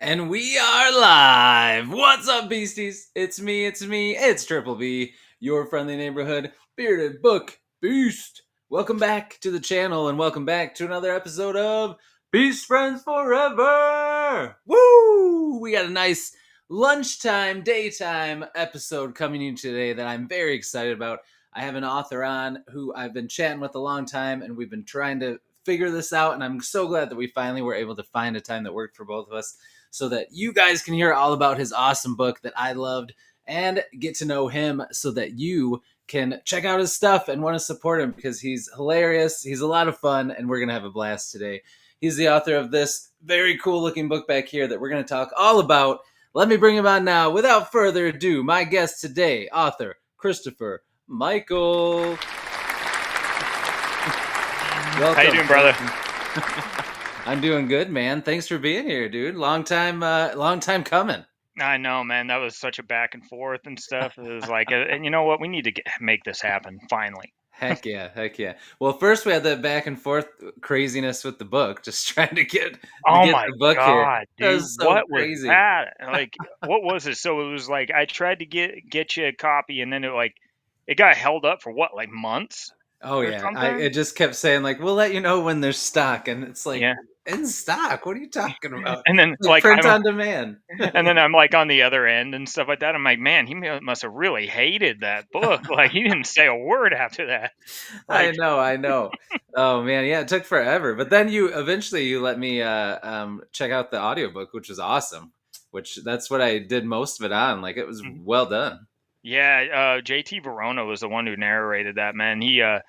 And we are live. What's up, beasties? It's me, it's Triple B, your friendly neighborhood bearded book beast. Welcome back to the channel and welcome back to another episode of Beast Friends Forever. Woo! We got a nice lunchtime, daytime episode coming in today that I'm very excited about. I have an author on who I've been chatting with a long time and we've been trying to figure this out, and I'm so glad that we finally were able to find a time that worked for both of us, so that you guys can hear all about his awesome book that I loved and get to know him so that you can check out his stuff and want to support him because he's hilarious. He's a lot of fun, and we're going to have a blast today. He's the author of this very cool looking book back here that we're going to talk all about. Let me bring him on now. Without further ado, my guest today, author Christopher Michael. Welcome. How you doing, brother? I'm doing good, man. Thanks for being here, dude. Long time coming. I know, man. That was such a back and forth and stuff. It was like, and you know what? We need to make this happen finally. Heck yeah. Well, first we had that back and forth craziness with the book, just trying to get the book God, here. Dude, so what crazy. Was that? Like, what was it? So it was like I tried to get you a copy, and then it got held up for what, like months? Oh yeah, it just kept saying like, we'll let you know when there's stock, and it's like, yeah. In stock? What are you talking about? And then like print on demand. And then I'm like on the other end and stuff like that. I'm like, man, he must have really hated that book. Like he didn't say a word after that. Like, I know. Oh man, yeah, it took forever. But then you eventually let me check out the audiobook, which was awesome. Which that's what I did most of it on. Like it was well done. Yeah, JT Verona was the one who narrated that, man. I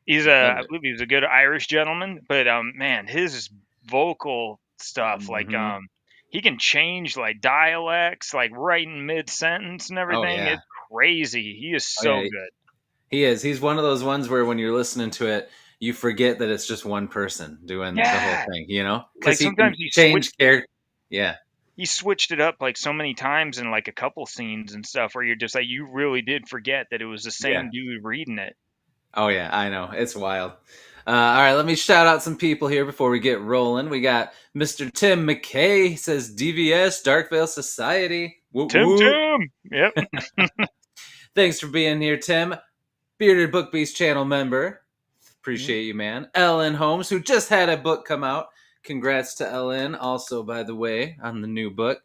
believe he's a good Irish gentleman, but man, his vocal stuff, like he can change like dialects, like right in mid sentence and everything. Oh, yeah. It's crazy. He is so good. He is. He's one of those ones where when you're listening to it, you forget that it's just one person doing the whole thing, you know? Because like sometimes he changed character. Yeah. He switched it up like so many times in like a couple scenes and stuff where you're just like, you really did forget that it was the same dude reading it. Oh yeah, I know. It's wild. All right, let me shout out some people here before we get rolling. We got Mr. Tim McKay. He says DVS, Darkvale Society. Tim. Yep. Thanks for being here, Tim. Bearded Book Beast channel member. Appreciate you, man. Ellen Holmes, who just had a book come out. Congrats to Ellen, also, by the way, on the new book.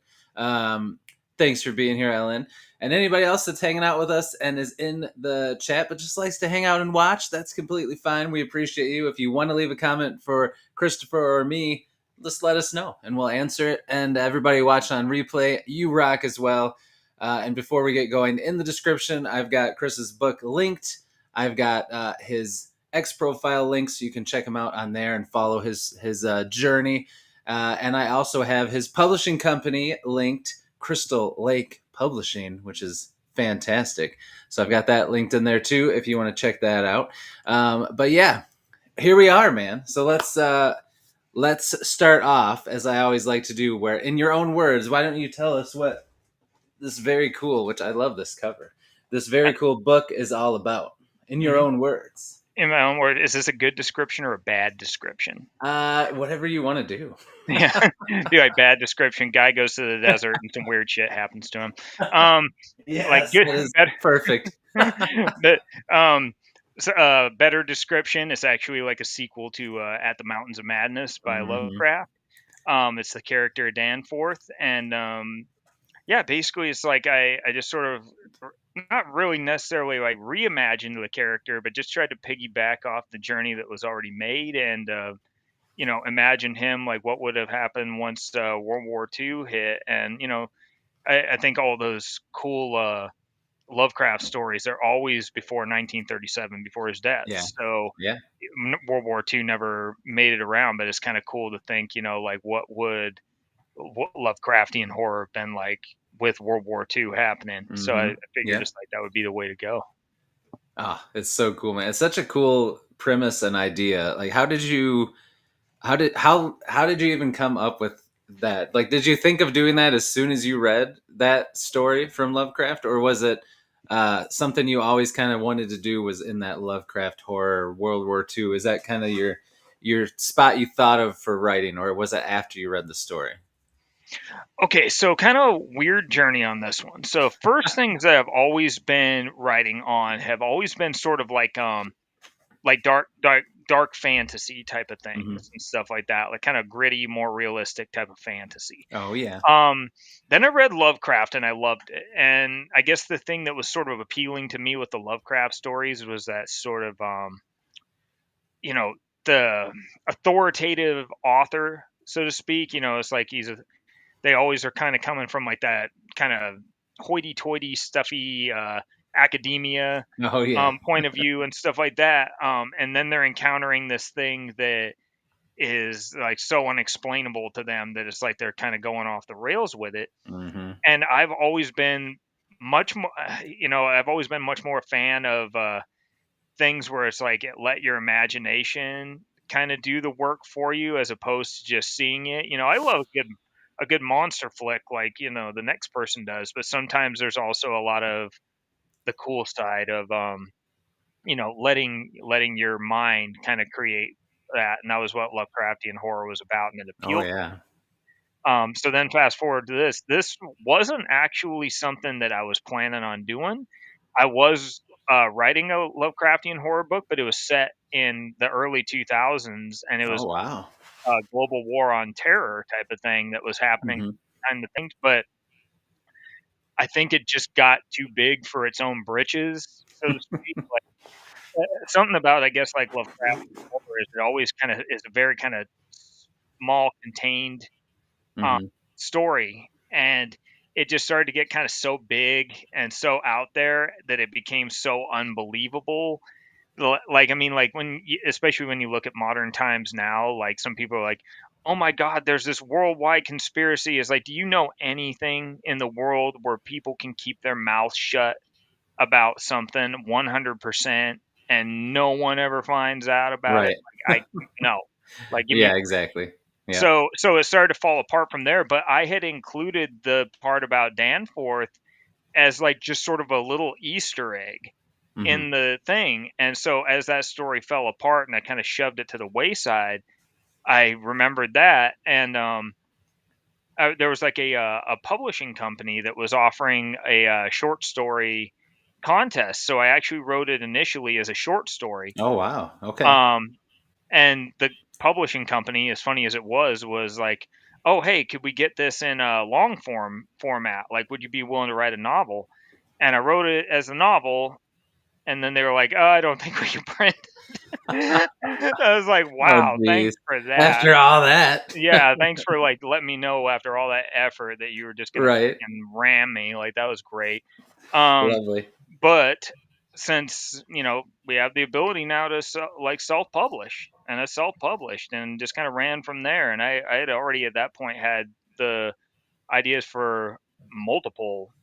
Thanks for being here, Ellen. And anybody else that's hanging out with us and is in the chat but just likes to hang out and watch, that's completely fine. We appreciate you. If you want to leave a comment for Christopher or me, just let us know, and we'll answer it. And everybody watching on replay, you rock as well. And before we get going, in the description, I've got Chris's book linked. I've got his X profile links, so you can check him out on there and follow his journey. And I also have his publishing company linked, Crystal Lake Publishing, which is fantastic. So I've got that linked in there too if you want to check that out. But yeah, here we are, man. So let's start off, as I always like to do, where in your own words, why don't you tell us what this very cool, which I love this cover, this very cool book is all about, in your own words. In my own word, is this a good description or a bad description? Whatever you want to do. Yeah, like bad description. Guy goes to the desert and some weird shit happens to him. Yes, like good, perfect. But better description is actually like a sequel to At the Mountains of Madness by Lovecraft. It's the character Danforth, and basically it's like I just sort of not really necessarily like reimagined the character, but just tried to piggyback off the journey that was already made and imagine him like what would have happened once World War II hit. And I think all those cool Lovecraft stories are always before 1937, before his death. So World War II never made it around, but it's kind of cool to think, like what Lovecraftian horror have been like with World War II happening. So I figured just like that would be the way to go. It's so cool, man. It's such a cool premise and idea. Like, how did you even come up with that? Like, did you think of doing that as soon as you read that story from Lovecraft, or was it something you always kind of wanted to do, was in that Lovecraft horror World War II? Is that kind of your spot you thought of for writing, or was it after you read the story? Okay, so kind of weird journey on this one. So first things that I've always been writing on have always been sort of like dark fantasy type of Hmm. things and stuff like that, like kind of gritty, more realistic type of fantasy. Oh yeah. Um, then I read Lovecraft and I loved it. And I guess the thing that was sort of appealing to me with the Lovecraft stories was that sort of you know, the authoritative author, so to speak. It's like they always are kind of coming from like that kind of hoity-toity, stuffy academia Oh yeah. point of view and stuff like that. And then they're encountering this thing that is like so unexplainable to them that it's like they're kind of going off the rails with it. Hmm. And I've always been much more, I've always been much more a fan of things where it's like let your imagination kind of do the work for you as opposed to just seeing it. I love a good monster flick like the next person does, but sometimes there's also a lot of the cool side of letting your mind kind of create that, and that was what Lovecraftian horror was about, and it Oh appealed. yeah. So then fast forward to this. This wasn't actually something that I was planning on doing. I was writing a Lovecraftian horror book, but it was set in the early 2000s, and it Oh was wow. a global war on terror type of thing that was happening Hmm. kind of things. But I think it just got too big for its own britches, so to speak. Like something about, I guess, like Lovecraftian horror is it always kind of is a very kind of small, contained um, Hmm. story, and it just started to get kind of so big and so out there that it became so unbelievable. Like, I mean, like especially when you look at modern times now, like some people are like, "Oh my God, there's this worldwide conspiracy." Is like, do you know anything in the world where people can keep their mouth shut about something 100% and no one ever finds out about it? Right. Like, I no, like give me Yeah. Exactly. Yeah. so it started to fall apart from there, but I had included the part about Danforth as like just sort of a little Easter egg Hmm. in the thing. And so as that story fell apart and I kind of shoved it to the wayside, I remembered that, and there was like a publishing company that was offering a short story contest. So I actually wrote it initially as a short story. Oh wow. Okay. Um, and the publishing company, as funny as it was like, "Oh, hey, could we get this in a long format? Like, would you be willing to write a novel?" And I wrote it as a novel, and then they were like, "Oh, I don't think we can print." I was like, Oh "Wow, thanks geez. for that." After all that. Yeah, thanks for like letting me know after all that effort that you were just gonna Right. freaking ram me. Like that was great. Um, Lovely. but since we have the ability now to like self-publish, and I self-published and just kind of ran from there, and I had already at that point had the ideas for multiple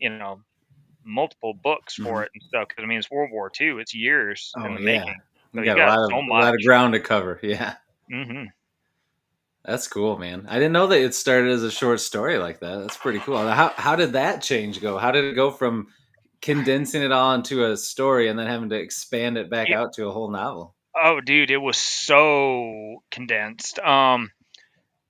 multiple books Hmm. for it and stuff, because I mean it's World War II, it's years in Oh the yeah. making, so You you got got so a lot of much. ground to cover. Yeah. Hmm. That's cool, man. I didn't know that it started as a short story like that. That's pretty cool. How did that change go? How did it go from condensing it all into a story and then having to expand it back out to a whole novel? Oh, dude, it was so condensed.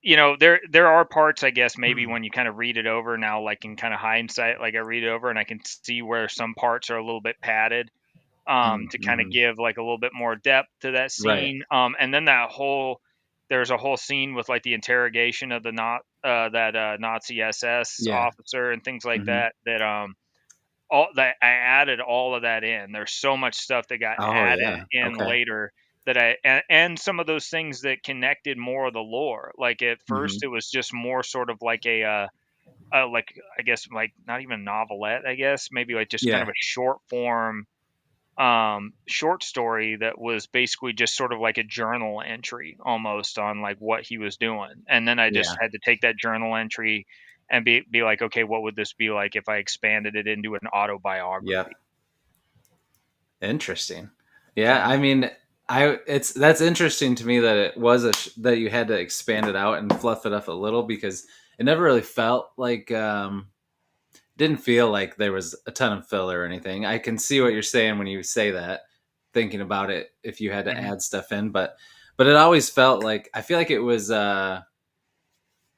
There are parts, I guess, maybe when you kind of read it over now, like in kind of hindsight, like I read it over and I can see where some parts are a little bit padded, to kind of Mm-hmm. give like a little bit more depth to that Right. scene. And then there's a whole scene with like the interrogation of the not that Nazi SS Yeah. officer and things like Hmm. that. All that I added all of that in. There's so much stuff that got Oh added yeah. in Okay. later that and some of those things that connected more of the lore. Like at Hmm. first, it was just more sort of like like I guess like not even novelette. I guess maybe like just kind of Yeah. a short form short story that was basically just sort of like a journal entry almost on like what he was doing. And then I just Yeah. had to take that journal entry and be like, okay, what would this be like if I expanded it into an Yep. autobiography? Interesting. Yeah. Mhm. I mean, that's interesting to me that it was that you had to expand it out and fluff it up a little because it never really felt like didn't feel like there was a ton of filler or anything. I can see what you're saying when you say that, thinking about it if you had to Mhm. add stuff in, but it always felt like I feel like it was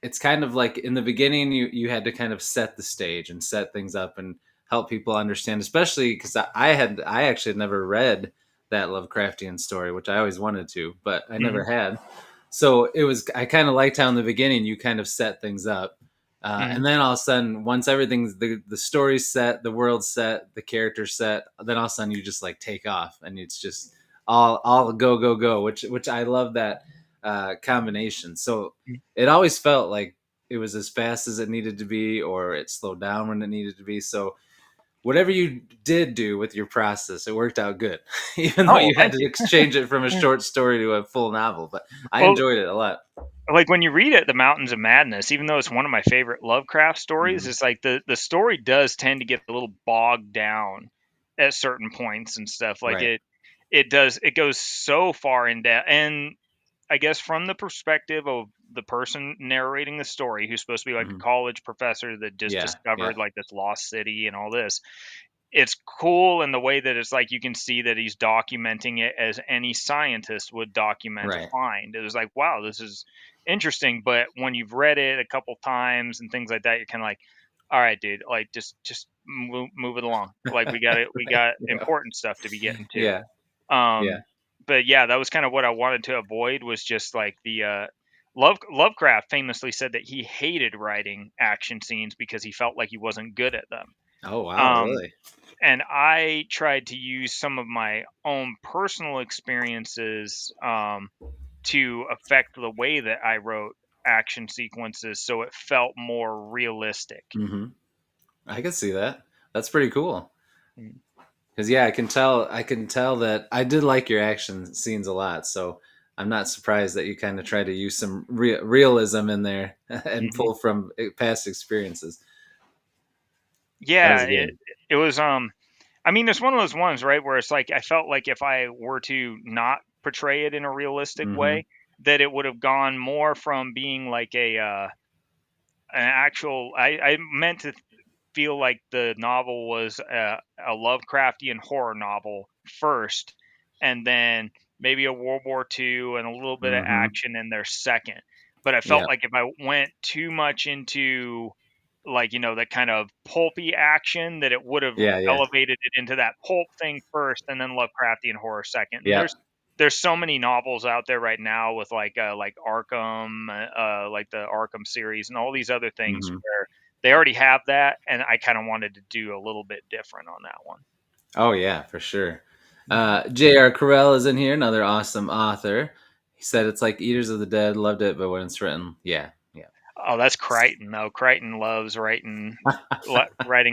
it's kind of like in the beginning you had to kind of set the stage and set things up and help people understand, especially because I actually had never read that Lovecraftian story, which I always wanted to, but I Hmm. never had. So it was, I kind of liked how in the beginning you kind of set things up. Hmm. And then all of a sudden, once everything's the story's set, the world's set, the character's set, then all of a sudden you just like take off, and it's just all go go go, which I love that combination. So it always felt like it was as fast as it needed to be, or it slowed down when it needed to be. So whatever you did do with your process, it worked out good, even though Oh, you had thank to you. exchange it from a short story to a full novel. But I Well, enjoyed it a lot. like when you read it, The Mountains of Madness, even though it's one of my favorite Lovecraft stories, Hmm. it's like the story does tend to get a little bogged down at certain points and stuff. Like Right. it goes so far in depth. And I guess from the perspective of the person narrating the story, who's supposed to be like a Hmm. college professor that just Yeah. Yeah. discovered like this lost city and all this, it's cool in the way that it's like you can see that he's documenting it as any scientist would document a Right. find. It was like, wow, this is interesting. But when you've read it a couple times and things like that, you're kind of like, all right, dude, like just move it along. Like we Right. got Yeah. important stuff to be getting to. Yeah. Yeah. But yeah, that was kind of what I wanted to avoid, was just like the Lovecraft famously said that he hated writing action scenes because he felt like he wasn't good at them. Oh wow, Um, really? and I tried to use some of my own personal experiences to affect the way that I wrote action sequences so it felt more realistic. Hmm. I can see that. That's pretty cool. Mm. Because yeah, I can tell that I did like your action scenes a lot. So I'm not surprised that you kind of try to use some realism in there and Hmm. pull from past experiences. That Yeah, was good. it was I mean, it's one of those ones, right, where it's like I felt like if I were to not portray it in a realistic Hmm. way, that it would have gone more from being like a an actual I meant to feel like the novel was a Lovecraftian horror novel first, and then maybe a World War II and a little bit of Hmm. action in there second. But I felt Yeah. like if I went too much into like that kind of pulpy action, that it would have Yeah. Yeah. elevated it into that pulp thing first, and then Lovecraftian horror second. And Yeah. there's so many novels out there right now with like Arkham, like the Arkham series, and all these other things Hmm. where they already have that, and I kind of wanted to do a little bit different on that one. Oh yeah, for sure. Mhm. J.R. Carell is in here, another awesome author. He said it's like Eaters of the Dead, loved it, but when it's written, yeah, yeah. Oh, that's Crichton though. Crichton loves writing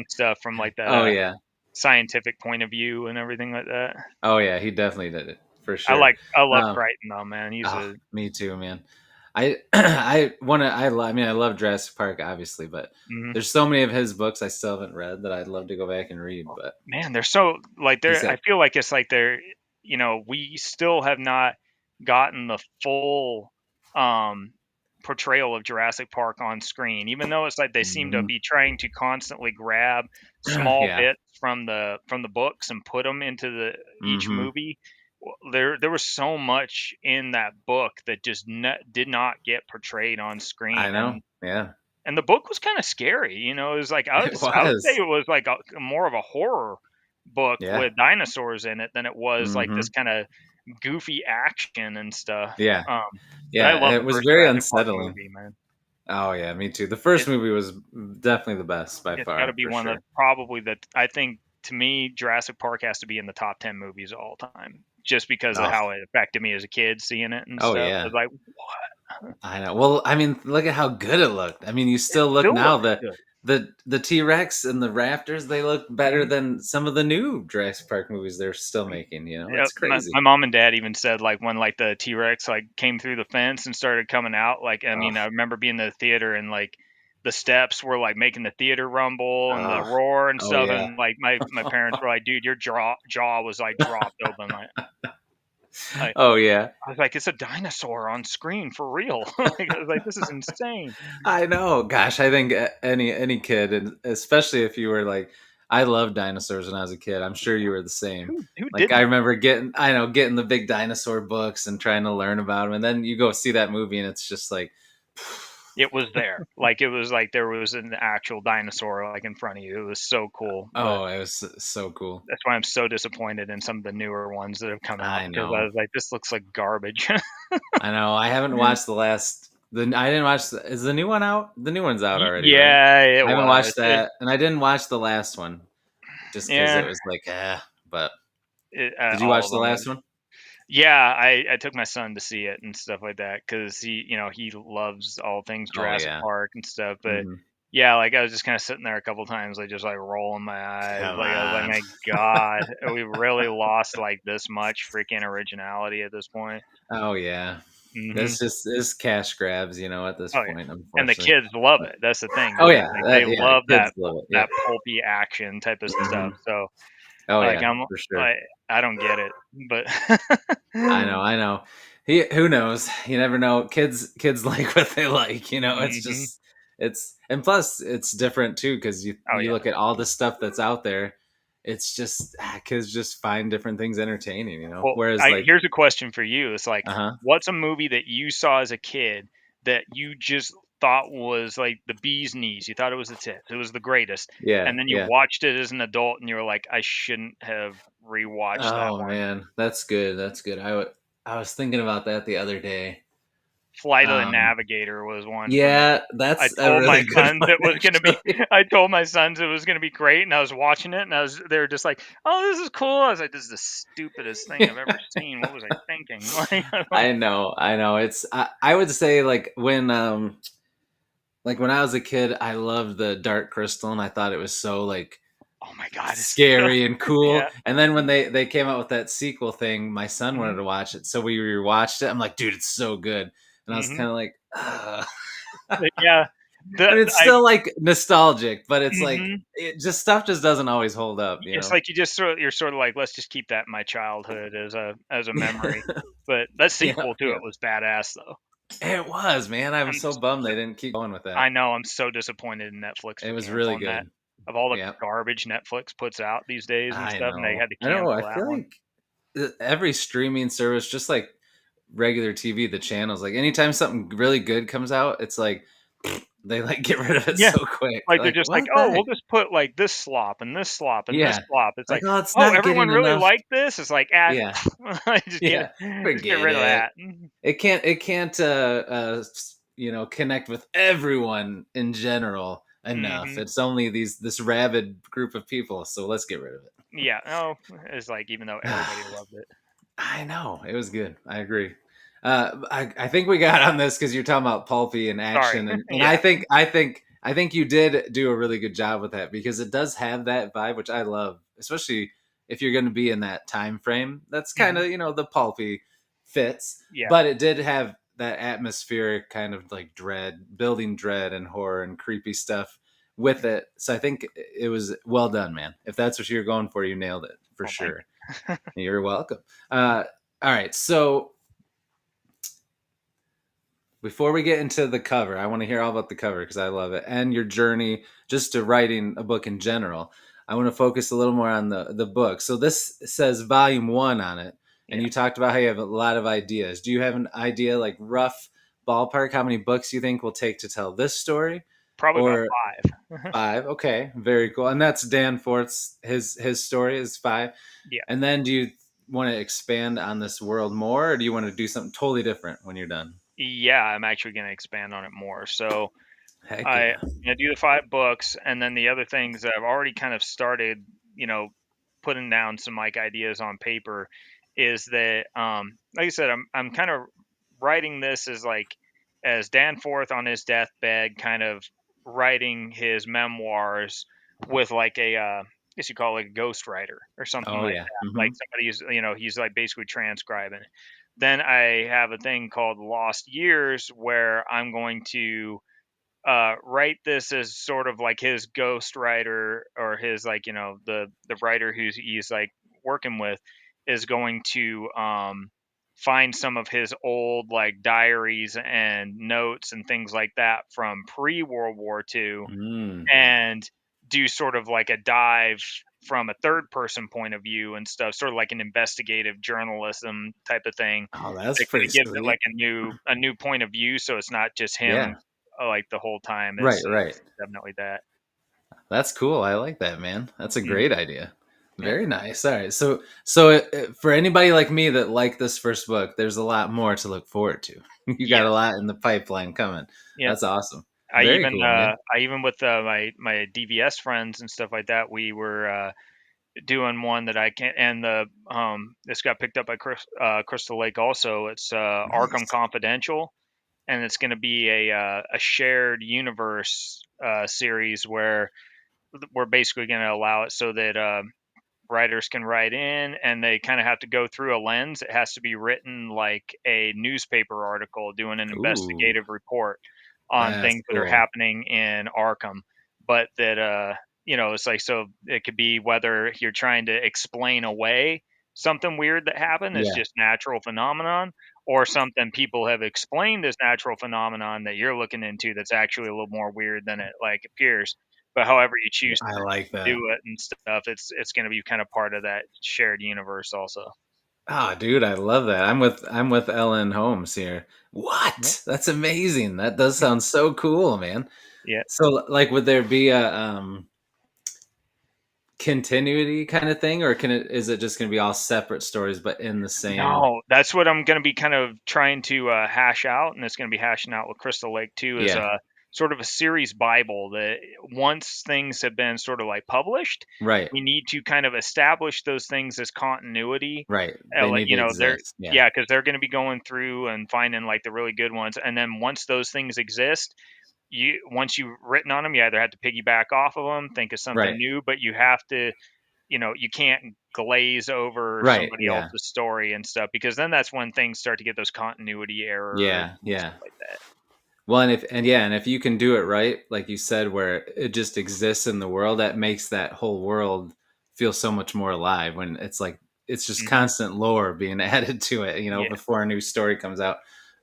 stuff from like that Oh yeah, scientific point of view and everything like that. oh yeah, he definitely did it for sure. I love Um, Crichton though, man. He's oh, a me too, man. I want to. I mean, I love Jurassic Park, obviously, but mhm. there's so many of his books I still haven't read that I'd love to go back and read. But Man, they're so like he's they're got, I feel like it's like they're we still have not gotten the full um portrayal of Jurassic Park on screen, even though it's like they seem to mhm. be trying to constantly grab small Yeah, bits from the books and put them into the each hmm, movie. There was so much in that book that just did not get portrayed on I screen, know. Yeah, and the book was kind of scary. It was like it I would say was. it was like more of a horror book Yeah, with dinosaurs in it than it was like this hmm, kind of goofy action and stuff. yeah, But I yeah. love It the was first very Jurassic Park unsettling. movie, man. Oh yeah, me too. The first It movie was definitely the best by it's got to far, be for one of sure. the probably that I think to me Jurassic Park has to be in the top 10 movies of all time, just because of Oh, how it affected me as a kid seeing it and oh stuff. I yeah. was like, I know. Well, I mean, look at how good it looked. I mean, you it still look still now, looks the good. the T Rex and the Raptors, they look better Mhm. than some of the new Jurassic Park movies they're still making. Yeah, It's my crazy. mom and dad even said like when like the T-Rex like came through the fence and started coming out, like I Oh, mean, I remember being in the theater and like the steps were like making the theater rumble and the oh, roar and oh stuff, yeah. and like my parents were like, "Dude, your jaw was like dropped open." I, Oh yeah. I was like, "It's a dinosaur on screen for real." Like, I was like, "This is insane." I know. Gosh, I think any kid, and especially if you were like, I loved dinosaurs when I was a kid. I'm sure you were the same. Who Like I didn't? remember getting the big dinosaur books and trying to learn about them, and then you go see that movie, and it's just like, it was there. Like, it was like there was an actual dinosaur, like, in front of you. It was so cool, but Oh, it was so cool. that's why I'm so disappointed in some of the newer ones that have come out I because I know. was like, "This looks like garbage." I know. I haven't watched the last. I didn't watch. Is the new one out? The new one's out already, right? Yeah, it I haven't was. watched that, and I didn't watch the last one just because it Yeah, was like, But did you all watch of the them. last one? Yeah, I took my son to see it and stuff like that because he loves all things Oh Jurassic yeah. Park and stuff, but Hmm. yeah, like, I was just kinda sitting there a couple times, like, just, like, rolling my eyes, Come like, I was like, on. "My god, we really lost, like, this much freaking originality at this point." Oh yeah. Mhm. This cash grabs, at this Oh, yeah, point, and the unfortunately. kids love But it, that's the thing, oh is yeah, it's like they yeah, love kids that love it. Yep. that pulpy action type of Hmm. stuff, so, Oh like, yeah, I'm for sure. like, I don't get it, but I know, I know. Who knows? You never know. Kids like what they like. It's Mhm. just and plus it's different too because you Oh, you yeah. look at all the stuff that's out there. It's just kids just find different things entertaining. Well, Whereas I like, here's a question for you. It's like, uh huh, what's a movie that you saw as a kid that you just thought was like the bee's knees? You thought it was the tip. It was the greatest. yeah, And then you yeah. watched it as an adult and you were like, I shouldn't have rewatched that Oh one. man, that's good. That's good. I was thinking about that the other day. Flight of the Um, Navigator was one for me. yeah, I that's a told my really good sons one it was gonna be actually. I told my sons it was gonna be great, and I was watching it, and they were just like, "Oh, this is cool." I was like, "This is the stupidest thing I've ever seen. What was I thinking?" Like, I know, I know. I would say like when I was a kid, I loved the Dark Crystal, and I thought it was so like oh my god, it's so scary and cool. yeah. And then when they came out with that sequel thing, my son wanted Mhm, to watch it, so we rewatched it. I'm like, dude, it's so good. And I was mhm. kind of like, Ugh. Yeah. I mean, it's I still like nostalgic, but it's like mhm. stuff just doesn't always hold up, It's like you just you're sort of like, "Let's just keep that in my childhood as a memory." But that Yeah, sequel to yeah. it was badass, though. It was, man. I'm I'm so bummed they didn't keep going with that. I know, I'm so disappointed in Netflix It for was really canceling that. good. Of all the Yeah, garbage Netflix puts out these days and I stuff, and they know. had to I know. I cancel that feel one. like every streaming service, just like regular TV, the channels, like anytime something really good comes out, it's like they like get rid of it Yeah. so quick. Like, they're Like, just like, what the "Oh, heck? we'll just put, like, this slop and this slop and this Yeah. slop." It's Like, like, oh, it's "Oh, not everyone getting really enough. liked this?" It's like, "Ah, Yeah. Yeah. just get Forget rid of it. that." It can't connect with everyone in general enough. Mhm. It's only this rabid group of people, so let's get rid of Yeah, no, it's like, even though it. everybody loved it. I know it was good. I agree. I think we got on this because you're talking about pulpy and Sorry. action, and Yeah. I think you did do a really good job with that because it does have that vibe, which I love, especially if you're going to be in that time frame. That's kind Mhm. of the pulpy fits, Yeah. but it did have that atmospheric kind of like building dread and horror and creepy stuff with it. So I think it was well done, man. If that's what you're going for, you nailed it for Well, thank sure. You're welcome. All right. So before we get into the cover, I want to hear all about the cover because I love it and your journey just to writing a book in general. I want to focus a little more on the book. So this says volume 1 on it, and Yeah. you talked about how you have a lot of ideas. Do you have an idea, like rough ballpark, how many books you think will take to tell this story? Probably about Or 5. 5? Okay, very cool. And that's Danforth's his story is 5. Yeah. And then do you want to expand on this world more, or do you want to do something totally different when you're done? Yeah, I'm actually gonna expand on it more. So, Heck I'm yeah. gonna do the 5 books, and then the other things that I've already kind of started, you know, putting down some, like, ideas on paper is that, like I said, I'm kind of writing this as, like, as Danforth on his deathbed, kind of writing his memoirs with, like, I guess you call it, like, a ghostwriter or something Oh like yeah. that. Hmm. Like, somebody who's, he's, like, basically transcribing. Then I have a thing called Lost Years where I'm going to write this as sort of like his ghost writer or his, like, the writer he's like working with is going to find some of his old, like, diaries and notes and things like that from pre World War II Mm. and do sort of like a dive from a third person point of view and stuff, sort of like an investigative journalism type of thing Oh, that's that kind pretty of gives it like sweet. a new point of view, so it's not just him Yeah. like the whole time Right, is right. definitely that. That's cool. I like that, man. That's a Mm, great idea. yeah. Very nice. All right. So for anybody like me that liked this first book, there's a lot more to look forward to. You got a Yes. lot in the pipeline coming. Yeah. That's awesome. I Very even cool, man. I even with my DVS friends and stuff like that, we were doing one that I can't, and the this got picked up by Crystal Lake also. It's Arkham Nice. Confidential, and it's going to be a shared universe series where we're basically going to allow it so that writers can write in, and they kind of have to go through a lens. It has to be written like a newspaper article doing an Ooh, investigative report on that's things that are cool. happening in Arkham. But that it's like, so it could be whether you're trying to explain away something weird that happened as Yeah. just natural phenomenon, or something people have explained as natural phenomenon that you're looking into that's actually a little more weird than it like appears. But however you choose I to like do that. it and stuff, it's going to be kind of part of that shared universe also. Oh, dude, I love that. I'm with Ellen Holmes here. Yeah. What? That's amazing. That does sound so cool, man. Yeah. So like would there be a continuity kind of thing, or is it just going to be all separate stories but in the same? No, that's what I'm going to be kind of trying to hash out, and it's going to be hashing out with Crystal Lake too. Is Yeah. a sort of a series Bible that once things have been sort of like published, Right. we need to kind of establish those things as continuity. Right. They Like need to they're exist. Yeah. yeah, because they're going to be going through and finding like the really good ones, and then once those things exist, you once you've written on them, you either have to piggyback off of them, think of something Right. new, but you have to, you can't glaze over Right. somebody Yeah. else's story and stuff, because then that's when things start to get those continuity errors Yeah. and Yeah. stuff like that. Well, and if you can do it right, like you said, where it just exists in the world, that makes that whole world feel so much more alive. When it's like it's just Hmm. constant lore being added to it, Yeah. before a new story comes out.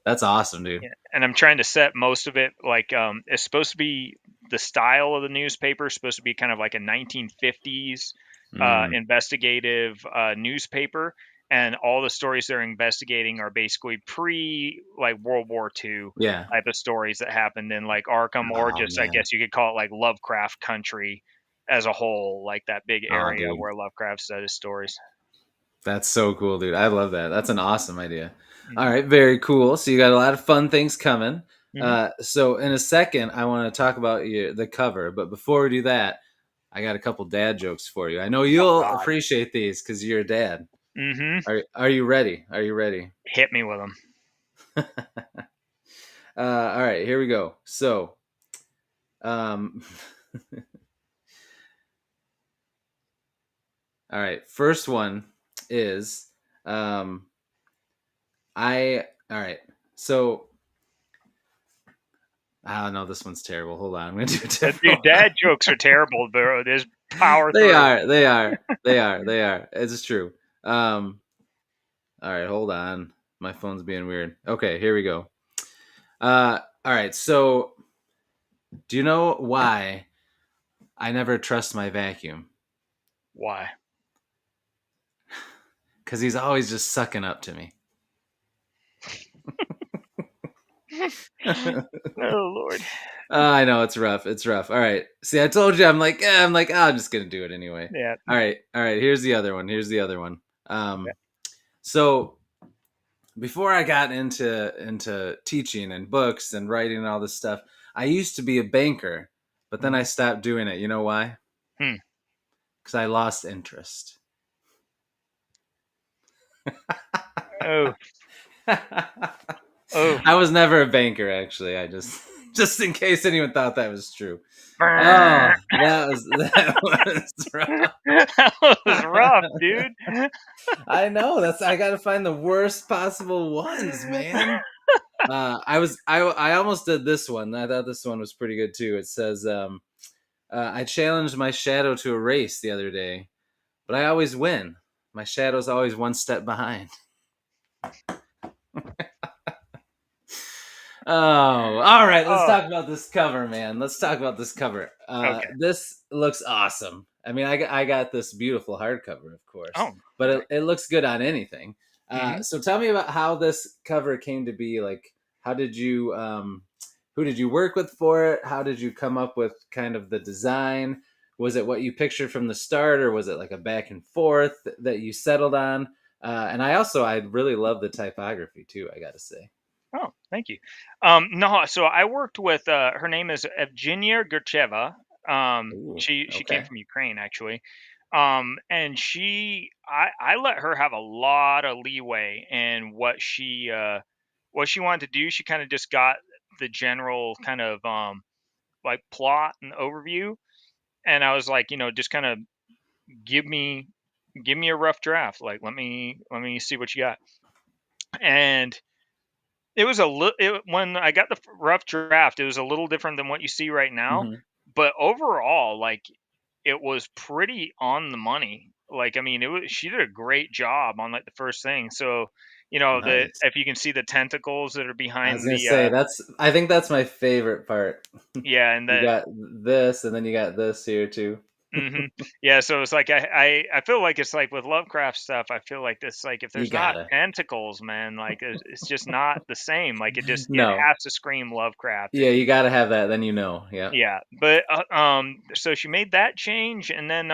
That's awesome, dude. Yeah, and I'm trying to set most of it like it's supposed to be the style of the newspaper is supposed to be kind of like a 1950s Mm, investigative newspaper, and all the stories they're investigating are basically pre like World War II yeah. type of stories that happened in like Arkham, or Oh just I man. guess you could call it like Lovecraft country as a whole, like that big Oh, area dude. where Lovecraft said his stories. That's so cool, dude. I love that. That's an awesome idea. All Hmm. right, very cool. So you got a lot of fun things coming. Hmm. So in a second, I want to talk about the cover, but before we do that, I got a couple dad jokes for you. I know Oh you'll God. appreciate these because you're a dad. Hmm. Are you ready? Are you ready? Hit me with them. All right, here we go. So, um, all right, first one is all right. So I don't know. This one's terrible. Hold on, I'm gonna do a different Dude, one. dad jokes are terrible, bro. There's power They through. are. They are. They are. They are. It's true. All right, hold on. My phone's being weird. Okay, here we go. All right. So, do you know why I never trust my vacuum? Why? Because he's always just sucking up to me. Oh Lord. I know it's rough. It's rough. All right. See, I told you. I'm like, I'm just gonna do it anyway. Yeah. All right. All right. Here's the other one. Here's the other one. Yeah. So before I got into teaching and books and writing and all this stuff, I used to be a banker, but then I Mhm. stopped doing it. You know why? Hmm. Because I lost interest. Oh. I Oh. was never a banker, actually. I just in case anyone thought that was true. Oh, Brr. that was rough. That was rough, dude. I know. I got to find the worst possible ones, man. I almost did this one. I thought this one was pretty good too. It says, I challenged my shadow to a race the other day, but I always win. My shadow's always one step behind. Oh, all right. Let's Oh. talk about this cover, man. Let's talk about this cover. Okay. This looks awesome. I mean, I got this beautiful hardcover, of course, Oh. but Okay. it looks good on anything. Hmm. So tell me about how this cover came to be. Like, how did you who did you work with for it? How did you come up with kind of the design? Was it what you pictured from the start, or was it like a back and forth that you settled on? And I really love the typography too. I got to say. Oh, thank you. No, so I worked with her name is Evgenia Gurcheva. Ooh, She came okay. from Ukraine actually. And I let her have a lot of leeway in what she wanted to do. She kind of just got the general kind of like plot and overview, and I was like, just kind of give me give me a rough draft. Like let me see what you got. And it was when I got the rough draft, it was a little different than what you see right now, Hmm. but overall, like, it was pretty on the money. Like, I mean, it was she did a great job on, like, the first thing. So, the Nice. if you can see the tentacles that are I was behind gonna the, say that's. I think that's my favorite part. yeah, and You the got this, and then you got this here too. mhm. Yeah, so it's like I feel like it's like with Lovecraft stuff, I feel like this like if You there's not gotta. tentacles, man, like it's just not the same. Like it No. has to scream Lovecraft Yeah, and you gotta have that. Then you know. Yeah. yeah, but so she made that change, and then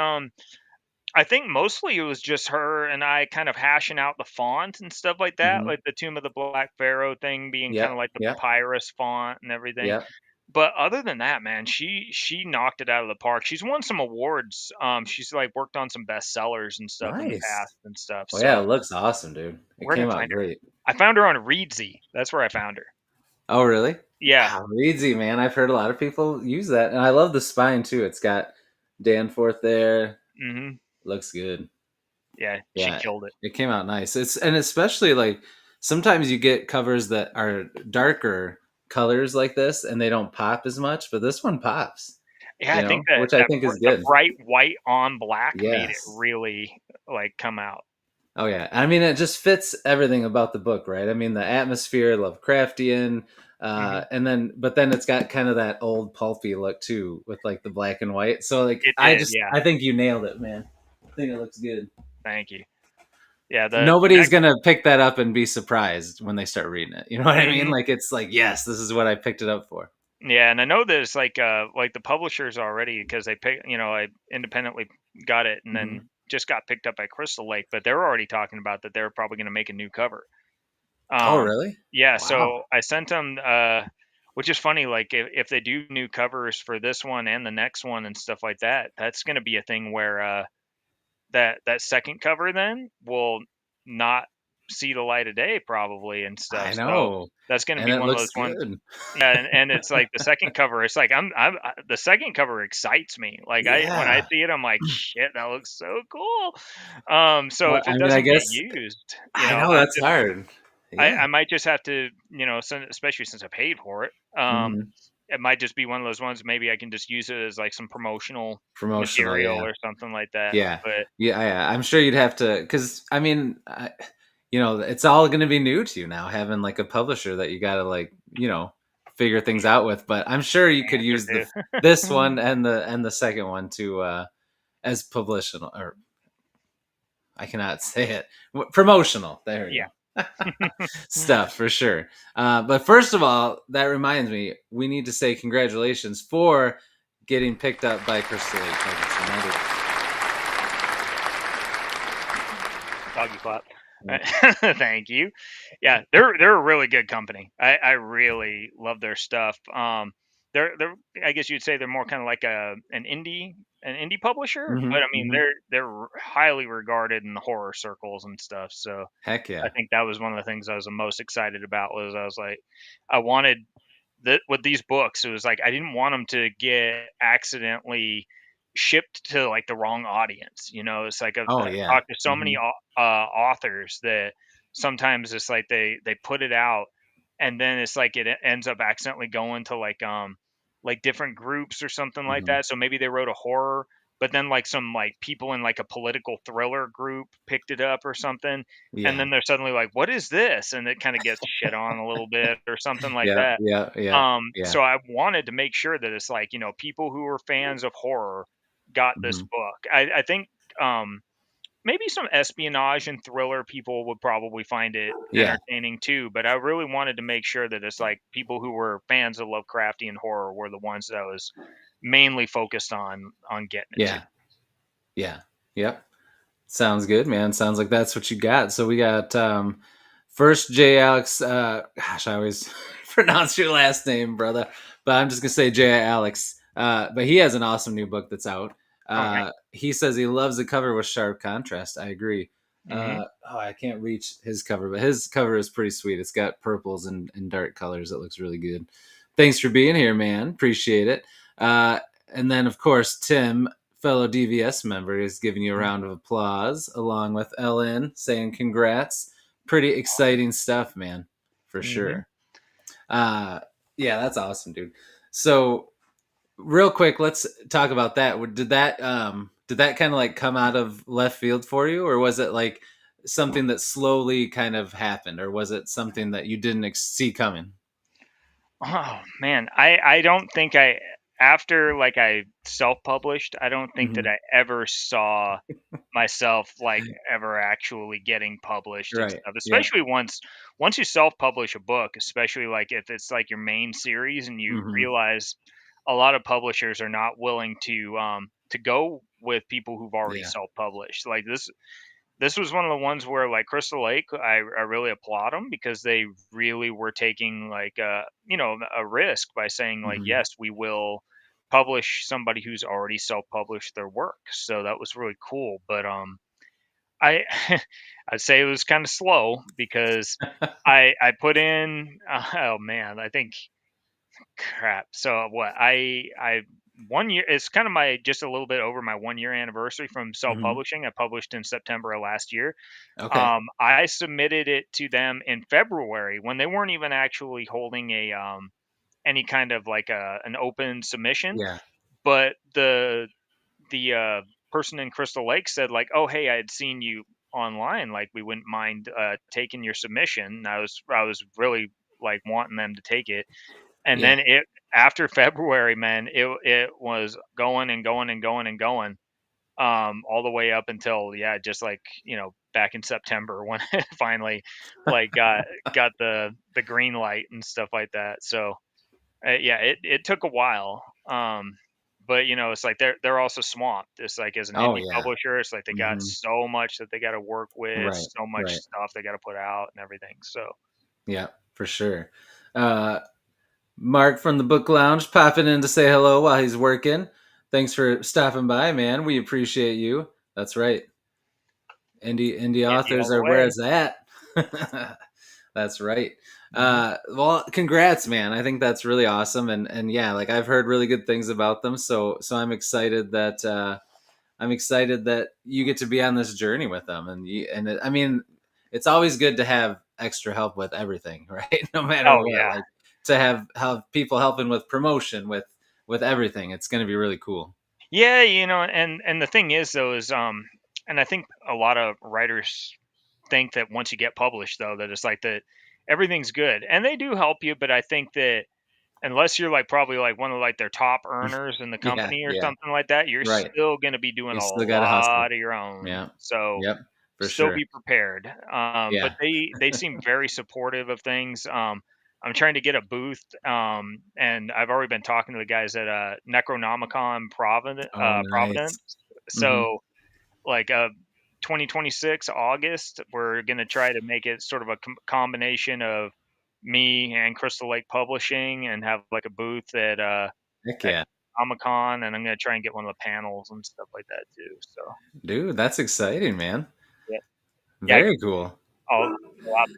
I think mostly it was just her and I kind of hashing out the font and stuff like that, Hmm. like the Tomb of the Black Pharaoh thing being kind of Yep. like the Yep. papyrus font and everything. Yep. But other than that, man, she knocked it out of the park. She's won some awards. She's like worked on some bestsellers and stuff in the Nice. past and stuff. Well, yeah, So it looks awesome, dude. It where did came I out find her? great. I found her on Reedsy. That's where I found her. Oh, really? Yeah. Wow, Reedsy, man. I've heard a lot of people use that, and I love the spine too. It's got Danforth there. Hmm. Looks good. Yeah, she Yeah, killed it. it came out nice. It's and especially like sometimes you get covers that are darker colors like this, and they don't pop as much, but this one pops. Yeah, I think that Which I think is the good. bright white on black made it Yes. really like come out. Oh yeah, I mean it just fits everything about the book, right? I mean the atmosphere, Lovecraftian, Hmm. and then but then it's got kind of that old pulpy look too, with like the black and white. So like It did, yeah. I think you nailed it, man. I think it looks good. Thank you. Yeah, the Nobody's next. gonna pick that up and be surprised when they start reading it. You know what I mean? Mhm. Like it's like yes, this is what I picked it up for. Yeah, and I know there's like the publishers already because they pick, I independently got it and Hmm. then just got picked up by Crystal Lake, but they're already talking about that they're probably going to make a new cover. Oh Um, really? yeah, Wow. so I sent them, which is funny. Like if they do new covers for this one and the next one and stuff like that, that's going to be a thing where that second cover then will not see the light of day probably and stuff. I So know, that's going to and be it one of those looks ones. good. Yeah, and it's like the second cover. It's like the second cover excites me. Like I when I Yeah. see it, I'm like, shit, that looks so cool. So Well, if I it mean, I doesn't get guess used, I know that's hard. I Yeah. might just have to, especially since I paid for it. Hmm. It might just be one of those ones. Maybe I can just use it as like some promotional Promotional, material yeah. or something like that. Yeah, But yeah, yeah. I'm sure you'd have to, because I mean, it's all going to be new to you now, having like a publisher that you got to like, figure things out with. But I'm sure you could answer use the this to. one and the second one to as publishable, or I cannot say it, promotional. There we Yeah. go. Stuff for sure. But first of all, that reminds me, we need to say congratulations for getting picked up by Crystal Lake Nuggets United. Doggy clap. Yeah. Thank you. Yeah, they're a really good company. I really love their stuff. They're I guess you'd say they're more kind of like an indie publisher, Hmm. but I mean Hmm. they're highly regarded in the horror circles and stuff. So Heck I yeah. think that was one of the things I was the most excited about was I was like I wanted that with these books, it was like I didn't want them to get accidentally shipped to like the wrong audience. It's like Oh I've yeah. talked to so Hmm. many authors that sometimes it's like they put it out and then it's like it ends up accidentally going to like different groups or something like Hmm. that. So maybe they wrote a horror, but then like some like people in like a political thriller group picked it up or something, and Yeah. then they're suddenly like, "What is this?" And it kind of gets shit on a little bit or something like Yeah. that. Yeah. Yeah. Yeah. So I wanted to make sure that it's like, people who are fans of horror got this Hmm. book. I think um maybe some espionage and thriller people would probably find it Yeah, entertaining too, but I really wanted to make sure that it's like people who were fans of Lovecraftian horror were the ones that I was mainly focused on getting it to. yeah, yeah, yep. Sounds good, man. Sounds like that's what you got. So we got first J. Alex. Gosh, I always pronounce your last name, brother. But I'm just gonna say J. Alex. But he has an awesome new book that's out. Oh, nice. He says he loves the cover with sharp contrast. I agree. Mhm. I can't reach his cover, but his cover is pretty sweet. It's got purples and dark colors. It looks really good. Thanks for being here, man. Appreciate it. And then, of course, Tim, fellow DVS member, is giving you a round of applause, along with Ellen saying congrats. Pretty exciting stuff, man, for Mhm. sure. Uh, yeah, that's awesome, dude. So, real quick, let's talk about that. Did that kind of like come out of left field for you, or was it like something that slowly kind of happened, or was it something that you didn't see coming? Oh, man, I don't think I after, like, I self-published, I don't think that Hmm. I ever saw myself, like, ever actually getting published and Right. stuff, Yeah. especially once you self-publish a book, especially, like, if it's, like, your main series and you Hmm. realize a lot of publishers are not willing to go with people who've already Yeah. self-published. Like, this was one of the ones where, like, Crystal Lake, I really applaud them because they really were taking, like, a risk by saying, like, Hmm. "Yes, we will publish somebody who's already self-published their work." So that was really cool, but, I I'd say it was kinda slow because I put in oh, man, I think crap. So what? I 1 year. It's kind of my just a little bit over my 1 year anniversary from self Hmm. publishing. I published in September of last year. Okay. I submitted it to them in February when they weren't even actually holding a any kind of like an open submission. Yeah. But the person in Crystal Lake said like, "Oh, hey, I had seen you online. Like, we wouldn't mind taking your submission." And I was really like wanting them to take it, and Yeah. then it after February, man, it was going and going and going and going, all the way up until yeah, just like back in September when it finally like got the green light and stuff like that. So yeah, it took a while, but it's like they're also swamped. It's like as an Oh indie yeah. publisher, it's like they got Hmm. so much that they got to work with, Right. so much Right. stuff they got to put out and everything. So Yeah, for sure. Uh, Mark from the Book Lounge popping in to say hello while he's working. Thanks for stopping by, man. We appreciate you. That's right. Indie indie all authors the are where way. it's at. That's right. Hmm. Well, congrats, man. I think that's really awesome, and yeah, like I've heard really good things about them. So I'm excited that you get to be on this journey with them, I mean, it's always good to have extra help with everything, right? No matter Oh what, yeah. like to have people helping with promotion, with everything. It's going to be really cool. Yeah, and the thing is though is and I think a lot of writers think that once you get published though that it's like that everything's good. And they do help you, but I think that unless you're like probably like one of like their top earners in the Yeah, company or yeah, something like that, you're right. still going to be doing You a still got to hustle. lot of your own. Yeah, So yep, for still sure. be prepared. But Yeah, they seem very supportive of things. I'm trying to get a booth, and I've already been talking to the guys at Necronomicon oh, Providence. nice. Hmm. So like 2026 August, we're gonna try to make it sort of a combination of me and Crystal Lake Publishing, and have like a booth Heck at yeah, Comic Con, and I'm gonna try and get one of the panels and stuff like that too. So dude, that's exciting, man. yeah, yeah, Very cool. I'll go out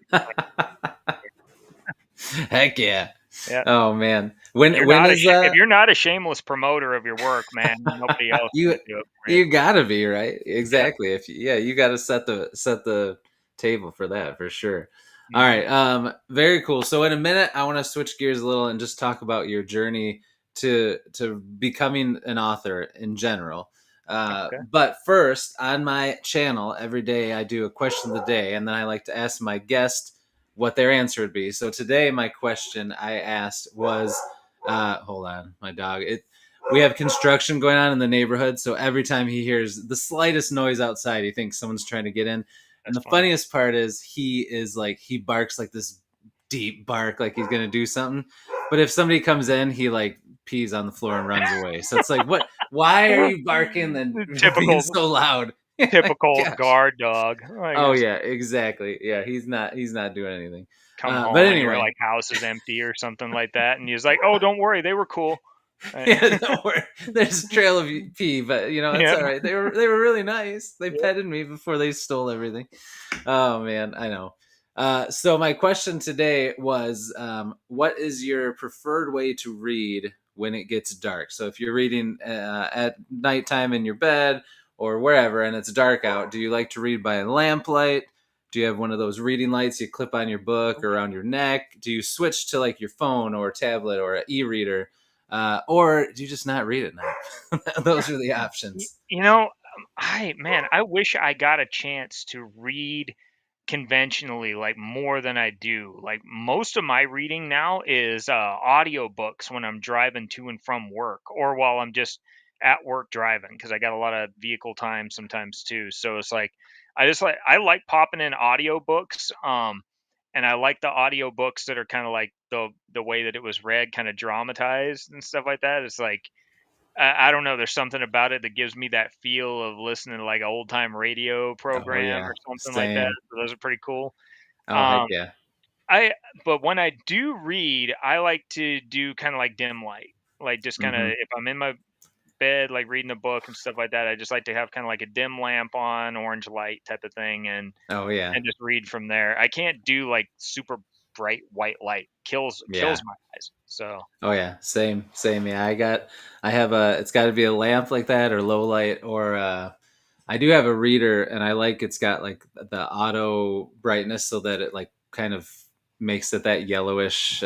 Heck yeah. there. Yeah. Oh man, You're when not is if you're not a shameless promoter of your work, man, nobody else is you gonna do it for you. you gotta be right? Yeah. Exactly. If yeah, you got to set the table for that for sure. All Mhm. right, very cool. So in a minute, I want to switch gears a little and just talk about your journey to becoming an author in general. Okay. But first, on my channel, every day I do a question of the day, and then I like to ask my guest what their answer would be. So today, my question I asked was, hold on, my dog. we have construction going on in the neighborhood, so every time he hears the slightest noise outside, he thinks someone's trying to get in. And That's the funny. funniest part is he barks like this deep bark, like he's gonna do something. But if somebody comes in, he like pees on the floor and runs away. So it's like, what? Why are you barking and being Typical, so loud? typical Gosh. guard dog. Like, Oh just yeah, exactly. Yeah, he's not doing anything. come But home and your anyway, like house is empty or something like that, and he's like, "Oh, don't worry, they were cool." Uh, yeah, don't worry. There's a trail of pee, but it's yeah. all right. They were really nice. They Yep. petted me before they stole everything. Oh man, I know. So my question today was, what is your preferred way to read when it gets dark? So if you're reading at nighttime in your bed or wherever, and it's dark out, do you like to read by a lamplight? Do you have one of those reading lights you clip on your book or around your neck? Do you switch to like your phone or tablet or an e-reader? Or do you just not read at night? Those are the options. You know, I wish I got a chance to read conventionally like more than I do. Like most of my reading now is audiobooks when I'm driving to and from work or while I'm just at work driving because I got a lot of vehicle time sometimes too. So it's like I like popping in audiobooks and I like the audiobooks that are kind of like the way that it was read, kind of dramatized and stuff like that. It's like I don't know. There's something about it that gives me that feel of listening to like an old time radio Oh program yeah, or something like that. same. So those are pretty cool. Oh heck Um, yeah. I but when I do read, I like to do kind of like dim light, like just kind of Hmm. if I'm in my bed, like reading a book and stuff like that. I just like to have kind of like a dim lamp on, orange light type of thing, Oh yeah, and just read from there. I can't do like super bright white light. Kills yeah. my eyes. So Oh yeah, same. Yeah, I have a. It's got to be a lamp like that or low light, or I do have a reader, and I like it's got like the auto brightness so that it like kind of makes it that yellowish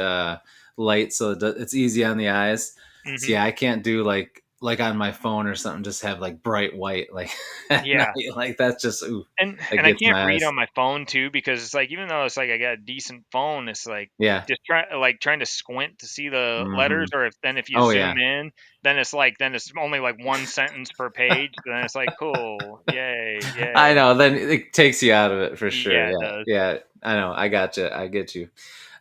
light, so it's easy on the eyes. So hmm yeah, I can't do like on my phone or something. Just have like bright white like at night. yeah. Like that's just ooh, that And I gets can't my read eyes. on my phone too because it's like even though it's like I got a decent phone, it's like Yeah. just trying to squint to see the Hmm. letters, or if you Oh zoom yeah. in, then it's only like one sentence per page. Then it's like cool, yay, I yay, know. Then it takes you out of it for sure. yeah, it Yeah, does. yeah. I know. I got you. I get you.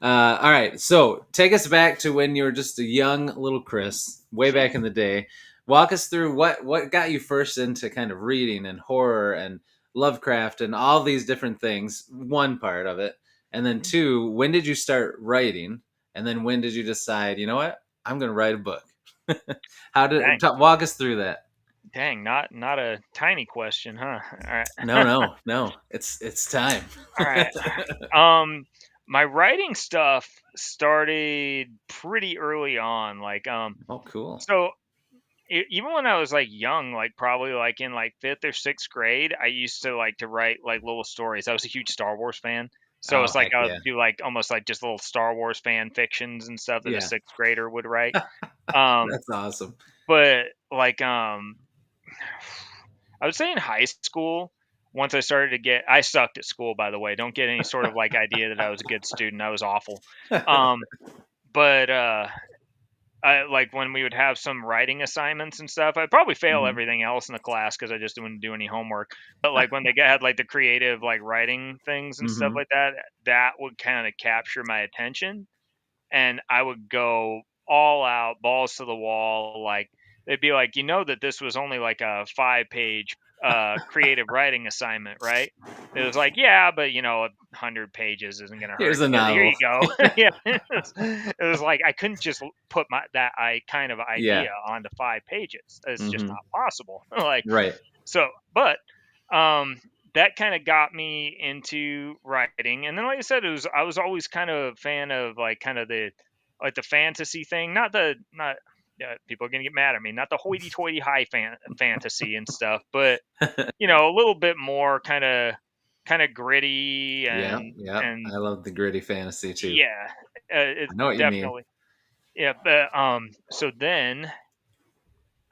All right. So take us back to when you were just a young little Chris, way back in the day. Walk us through what got you first into kind of reading and horror and Lovecraft and all these different things. One part of it, and then Mhm. two. When did you start writing? And then when did you decide? You know what? I'm going to write a book. How did Dang, walk us through that? dang, not a tiny question, huh? All right, No, no, no. It's time. all right. Um, my writing stuff started pretty early on, Oh, cool. so even when I was like young, like probably like in like fifth or sixth grade, I used to like to write like little stories. I was a huge Star Wars fan, so Oh, it's like heck I yeah. would do like almost like just little Star Wars fan fictions and stuff that a Yeah. sixth grader would write. Um, That's awesome. but like I would say in high school, once I started to get, I sucked at school, by the way. Don't get any sort of like idea that I was a good student. I was awful. Um, but I like when we would have some writing assignments and stuff. I'd probably fail Mhm. everything else in the class because I just didn't do any homework. But like when had like the creative like writing things and stuff Mhm. like that, that would kind of capture my attention, and I would go all out, balls to the wall. Like they'd be like, you know, that this was only like a 5 page creative writing assignment, right? It was like, yeah, but you know, 100 pages isn't gonna Here's hurt. a Here novel. you go. Yeah, it was like I couldn't just put my that I kind of Yeah. idea onto 5 pages. It's just Mhm. not possible. Like Right. so, but um, that kind of got me into writing, and then like I said, I was always kind of a fan of like kind of the fantasy thing, not people are gonna get mad at me, not the hoity-toity high fantasy and stuff, but you know a little bit more kind of gritty Yep, yep. and I love the gritty fantasy too. yeah, I it's know what you mean. definitely yeah. But so then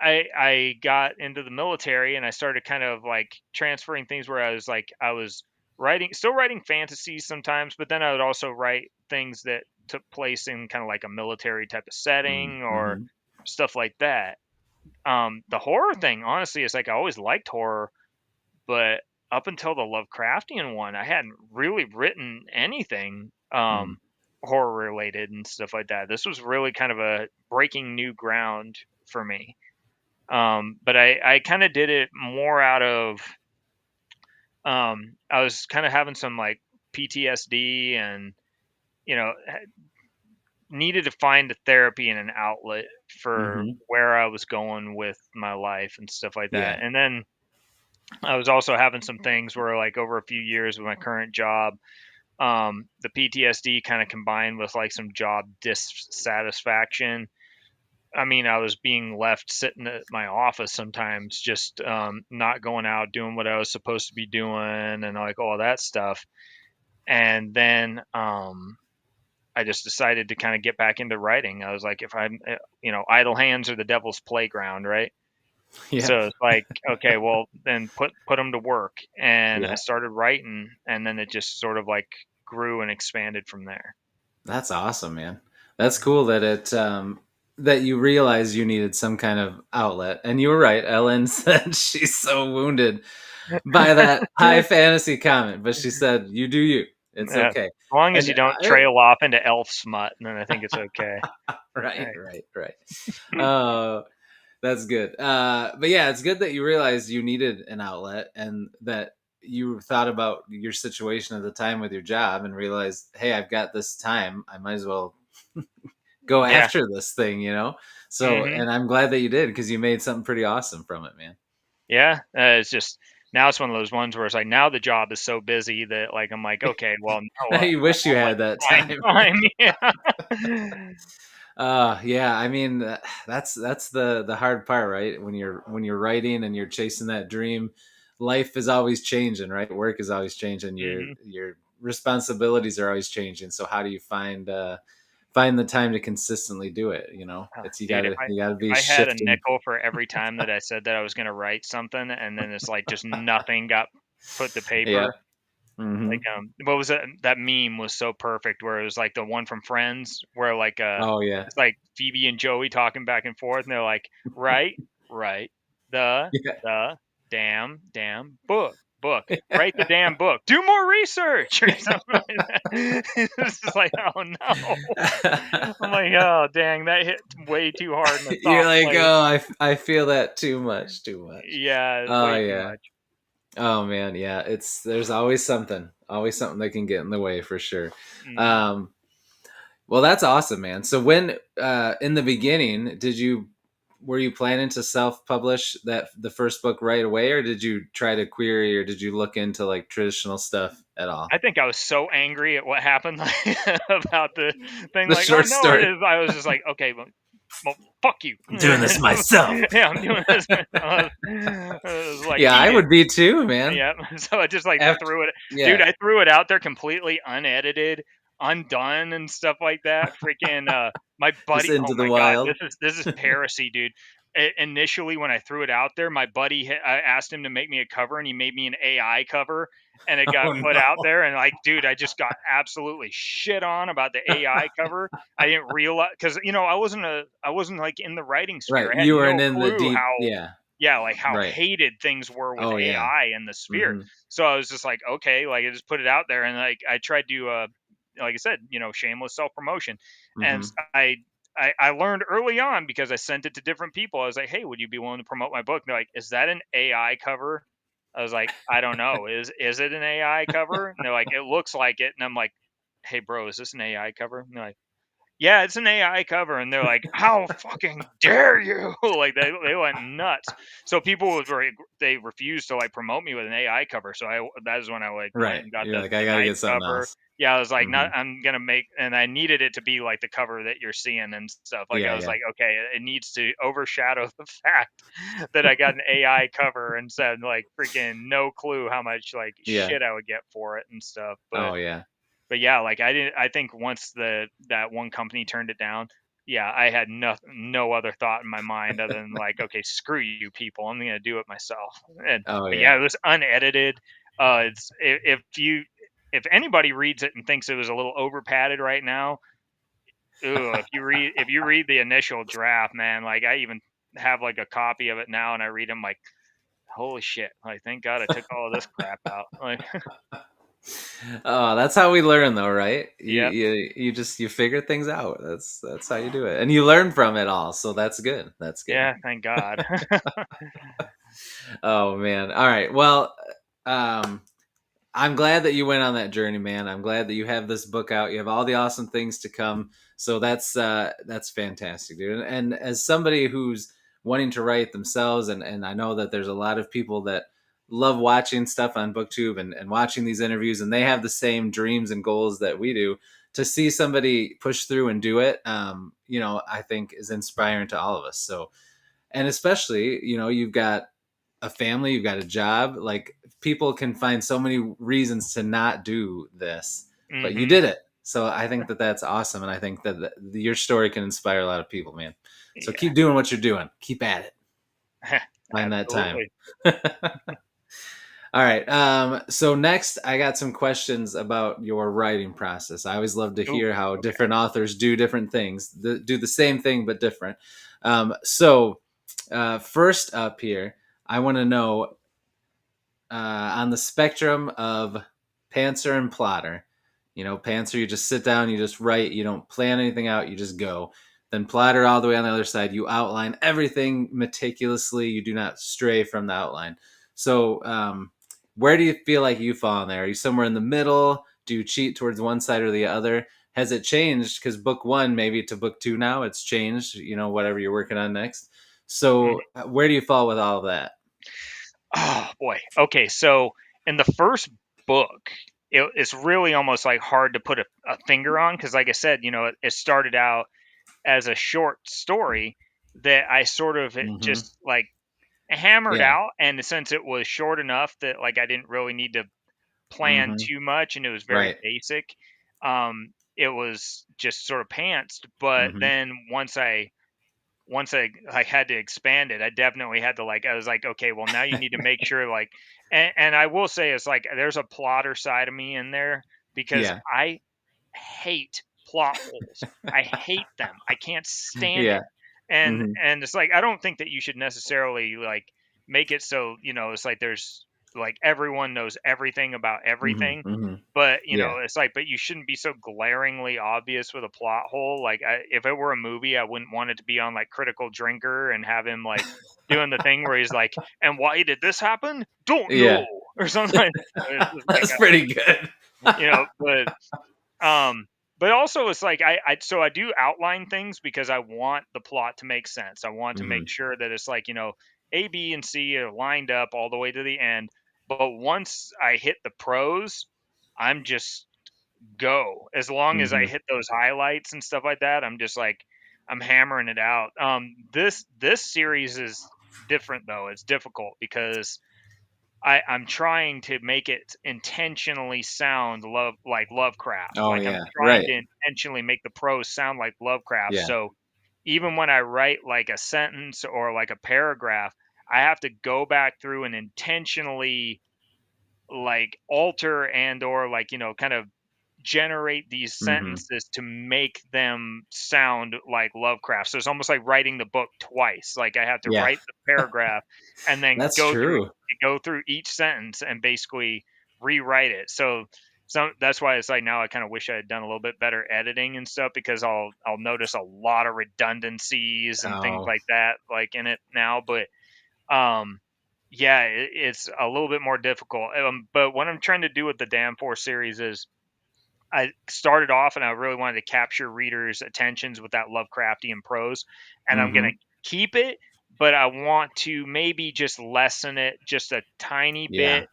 I got into the military and I started kind of like transferring things where I was writing still writing fantasies sometimes, but then I would also write things that took place in kind of like a military type of setting or Mhm. stuff like that. The horror thing, honestly, is like I always liked horror, but up until the Lovecraftian one, I hadn't really written anything Mm. horror related and stuff like that. This was really kind of a breaking new ground for me. But I kind of did it more out of I was kind of having some like PTSD, and you know needed to find a therapy and an outlet for Mm-hmm. where I was going with my life and stuff like Yeah. that. And then I was also having some things where, like, over a few years with my current job, the PTSD kind of combined with like some job dissatisfaction. I mean, I was being left sitting at my office sometimes, just not going out, doing what I was supposed to be doing, and like all that stuff. And then I just decided to kind of get back into writing. I was like, if I'm, idle hands are the devil's playground, right? Yep. So it's like, okay, well, then put them to work. And I Yeah. started writing, and then it just sort of like grew and expanded from there. That's awesome, man. That's cool that that you realized you needed some kind of outlet. And you were right. Ellen said she's so wounded by that high fantasy comment, but she said, "You do you. It's Yeah, as okay." long as And you don't I, trail off into elf smut, then I think it's okay. right, Right. right, right. Oh, that's good. But yeah, it's good that you realized you needed an outlet and that you thought about your situation at the time with your job and realized, hey, I've got this time. I might as well go Yeah. after this thing, you know? So, Hmm. and I'm glad that you did because you made something pretty awesome from it, man. Yeah. It's just now it's one of those ones where it's like now the job is so busy that like I'm like, okay, well, now Now you I wish you have like had that find time. time. Yeah. Yeah, I mean that's the hard part, right? When you're writing and you're chasing that dream, life is always changing, right? Work is always changing. Your Hmm. your responsibilities are always changing. So how do you find the time to consistently do it? You know, it's Dude, you gotta if be I had a shifting. nickel for every time that I said that I was going to write something, and then it's like just nothing got put to Yeah. paper. Hmm. Like, what was it? That meme was so perfect, where it was like the one from Friends, where like Oh yeah. it's like Phoebe and Joey talking back and forth, and they're like, right, right, the Yeah. the damn book, write the damn book, do more research or something like that. It's just like, oh no. I'm like, oh dang, that hit way too hard in a You're soft like, place. oh, I feel that too much, too much. Yeah, it's Oh way too yeah. much. Oh man, yeah. It's there's always something that can get in the way for sure. Hmm. Um, well, that's awesome, man. So when in the beginning, were you planning to self-publish the first book right away, or did you try to query, or did you look into like traditional stuff at all? I think I was so angry at what happened about the thing. The Like, oh short no, it story. is. I was just like, okay, well fuck you. I'm doing this myself. Yeah, I'm doing this. I was like, Yeah, I eat it. would be too, man. Yeah. So I just like After, threw it. Dude, yeah, I threw it out there completely unedited, undone, and stuff like that. Freaking my just buddy. Oh into the my god, wild. this is heresy, dude. Initially, when I threw it out there, my buddy, I asked him to make me a cover, and he made me an AI cover, and it got Oh put out no. there. And like, dude, I just got absolutely shit on about the AI cover. I didn't realize, because I wasn't like in the writing sphere. Right, I had you no weren't in the clue deep. how, Yeah, yeah, like how right. hated things were with Oh yeah. AI in the sphere. Hmm. So I was just like, okay, like I just put it out there, and like I tried to, like I said, shameless self promotion, and Hmm. I learned early on, because I sent it to different people. I was like, hey, would you be willing to promote my book? They're like, is that an AI cover? I was like, I don't know. Is it an AI cover? And they're like, it looks like it. And I'm like, hey, bro, is this an AI cover? And they're like, yeah, it's an AI cover. And they're like, how fucking dare you? Like they went nuts. So people was they refused to like promote me with an AI cover. So that is when I like went Right. and got You're like, the I gotta nice get something cover. else. Yeah, I was like, Hmm. not I'm gonna make, and I needed it to be like the cover that you're seeing and stuff. Like Yeah, I was yeah, like, okay, it needs to overshadow the fact that I got an AI cover, and said like freaking no clue how much like yeah. shit I would get for it and stuff. Oh yeah. But yeah, like I think once that one company turned it down, yeah, I had no other thought in my mind other than like, okay, screw you people, I'm gonna do it myself. And Oh but yeah. yeah, it was unedited. It's if anybody reads it and thinks it was a little over padded right now, if you read the initial draft, man, like I even have like a copy of it now and I read them like, holy shit! Like, thank God I took all of this crap out. Like, Oh, that's how we learn, though, right? yeah, You just you figure things out. That's how you do it, and you learn from it all. So that's good. That's good. yeah, thank God. Oh man. All right. Well, um, I'm glad that you went on that journey, man. I'm glad that you have this book out. You have all the awesome things to come. So that's fantastic, dude. And as somebody who's wanting to write themselves, and I know that there's a lot of people that love watching stuff on BookTube and watching these interviews, and they have the same dreams and goals that we do. To see somebody push through and do it, I think is inspiring to all of us. So, and especially, you've got a family, you've got a job. Like, people can find so many reasons to not do this, but you Hmm. did it. So I think that that's awesome, and I think that your story can inspire a lot of people, man. So Yeah, keep doing what you're doing. Keep at it. Find that time. absolutely. All right. So next, I got some questions about your writing process. I always love to Ooh, hear how okay. different authors do different things, do the same thing but different. So first up here, I want to know, on the spectrum of pantser and plotter. Pantser, you just sit down, you just write, you don't plan anything out, you just go. Then plotter, all the way on the other side, you outline everything meticulously, you do not stray from the outline. So, where do you feel like you fall in there? Are you somewhere in the middle? Do you cheat towards one side or the other? Has it changed? Because book one, maybe to book two now, it's changed, whatever you're working on next. Mhm. So, where do you fall with all of that? Oh boy. Okay, so in the first book, it's really almost like hard to put a finger on because, like I said, it started out as a short story that I sort of Hmm. just like hammered Yeah. out, and since it was short enough that like I didn't really need to plan Hmm. too much, and it was very Right. basic, it was just sort of pantsed. But Hmm. then once I had to expand it, I definitely had to like I was like, okay, well now you need to make sure like and I will say it's like there's a plotter side of me in there because Yeah. I hate plot holes. I hate them. I can't stand Yeah. it. And Hmm. and it's like I don't think that you should necessarily like make it so, it's like there's like everyone knows everything about Hmm. everything. Hmm. But, Yeah. it's like but you shouldn't be so glaringly obvious with a plot hole. Like if it were a movie, I wouldn't want it to be on like Critical Drinker and have him like doing the thing where he's like, "And why did this happen? Don't know," Yeah. or something like that. It's just like That's pretty good. you know, um, but also it's like I do outline things because I want the plot to make sense. I want to make Hmm. sure that it's like, A, B, and C are lined up all the way to the end. But once I hit the prose, I'm just go. As long as I Hmm. hit those highlights and stuff like that, I'm just like I'm hammering it out. This series is different though. It's difficult because I'm trying to make it intentionally sound like Lovecraft. Oh Like I'm yeah. trying Right. to intentionally make the prose sound like Lovecraft. Yeah. So even when I write like a sentence or like a paragraph, I have to go back through and intentionally like alter and or like, kind of generate these Hmm. sentences to make them sound like Lovecraft. So it's almost like writing the book twice. Like I have to Yeah. write the paragraph and then That's true. go through each sentence and basically rewrite it. So that's why it's like now I kind of wish I had done a little bit better editing and stuff because I'll notice a lot of redundancies and things Oh. like that like in it now. But um yeah, it's a little bit more difficult. But what I'm trying to do with the Danforth series is I started off and I really wanted to capture readers' attentions with that Lovecraftian prose, and I'm gonna Hmm. keep it, but I want to maybe just lessen it just a tiny Yeah. bit